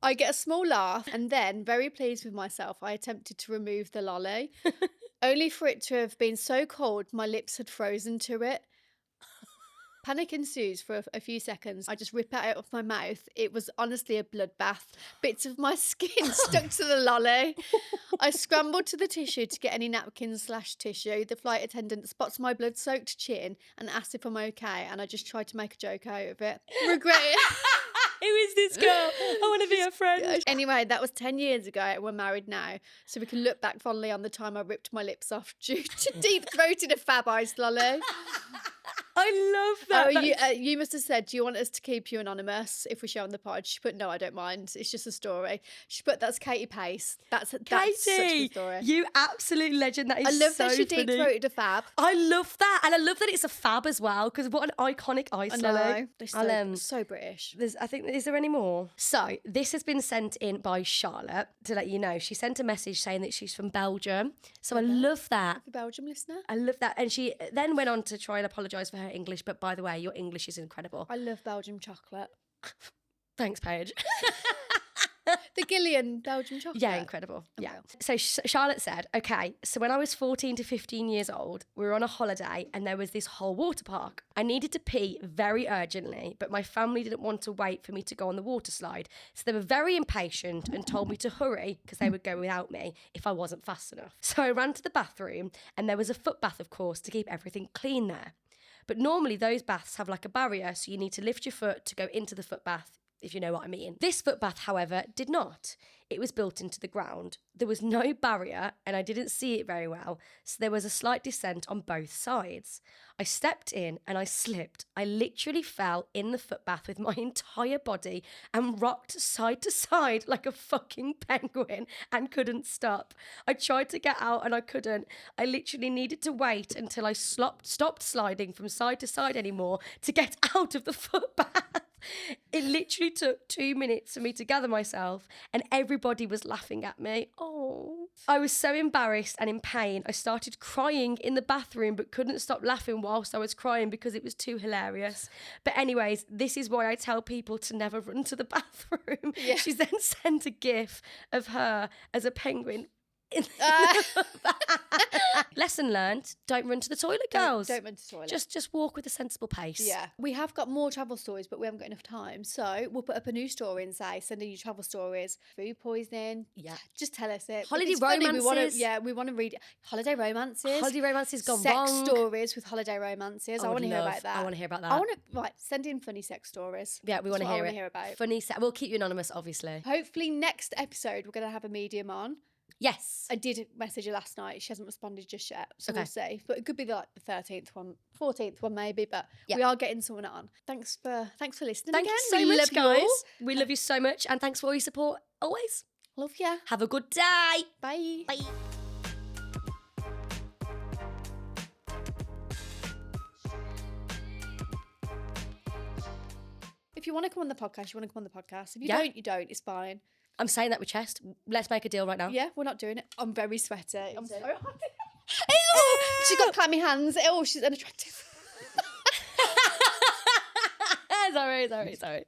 I get a small laugh and then, very pleased with myself, I attempted to remove the lolly, only for it to have been so cold my lips had frozen to it. Panic ensues for a few seconds. I just rip it out of my mouth. It was honestly a bloodbath. Bits of my skin stuck to the lolly. I scrambled to the tissue to get any napkins/tissue. The flight attendant spots my blood-soaked chin and asks if I'm okay, and I just tried to make a joke out of it. Regret it. who is this girl? I want to be her friend. Anyway, that was 10 years ago. We're married now, so we can look back fondly on the time I ripped my lips off due to deep-throating a Fab ice lolly. I love that. Oh, you must have said, do you want us to keep you anonymous if we show on the pod? She put, no, I don't mind. It's just a story. She put, that's Katie Pace. That's such a story. You absolute legend. That is I love so that she funny. deep-throated a Fab. I love that. And I love that it's a Fab as well, because what an iconic ice lolly. They're so British. Is there any more? So this has been sent in by Charlotte to let you know. She sent a message saying that she's from Belgium. So I love that. The Belgium listener. I love that. And she then went on to try and apologise for her English. But by the way, your English is incredible. I love Belgium chocolate. Thanks, Paige. The Gillian Belgian chocolate. Yeah, incredible. Yeah. So Charlotte said, okay, so when I was 14 to 15 years old, we were on a holiday and there was this whole water park. I needed to pee very urgently, but my family didn't want to wait for me to go on the water slide. So they were very impatient and told me to hurry because they would go without me if I wasn't fast enough. So I ran to the bathroom and there was a foot bath, of course, to keep everything clean there. But normally those baths have like a barrier, so you need to lift your foot to go into the foot bath, if you know what I mean. This foot bath, however, did not. It was built into the ground. There was no barrier and I didn't see it very well, so there was a slight descent on both sides. I stepped in and I slipped. I literally fell in the foot bath with my entire body and rocked side to side like a fucking penguin and couldn't stop. I tried to get out and I couldn't. I literally needed to wait until I stopped sliding from side to side anymore to get out of the foot bath. It literally took 2 minutes for me to gather myself and everybody was laughing at me. Oh, I was so embarrassed and in pain. I started crying in the bathroom but couldn't stop laughing whilst I was crying because it was too hilarious. But anyways, this is why I tell people to never run to the bathroom. Yeah. She then sent a gif of her as a penguin. Lesson learned, don't run to the toilet, girls. Don't run to the toilet. Just walk with a sensible pace. Yeah. We have got more travel stories, but we haven't got enough time. So we'll put up a new story and say, send in your travel stories. Food poisoning. Yeah. Just tell us it. Holiday romances. romances. We want to read holiday romances. Holiday romances gone sex wrong. stories with holiday romances. I want to hear about that. I want to hear about that. Right, send in funny sex stories. Yeah, we want to hear it. Hear about. Funny We'll keep you anonymous, obviously. Hopefully next episode we're going to have a medium on. Yes. I did message her last night. She hasn't responded just yet. So okay. We'll see. But it could be the 13th one, 14th one maybe. But we are getting someone on. Thanks for listening again. Thank you so much, guys. We love you so much. And thanks for all your support always. Love ya. Have a good day. Bye. Bye. If you want to come on the podcast, you want to come on the podcast. If you Yeah. don't, you don't. It's fine. I'm saying that with chest. Let's make a deal right now. Yeah, we're not doing it. I'm very sweaty. I'm so hot. Ew! She's got clammy hands. Ew, she's unattractive. Sorry.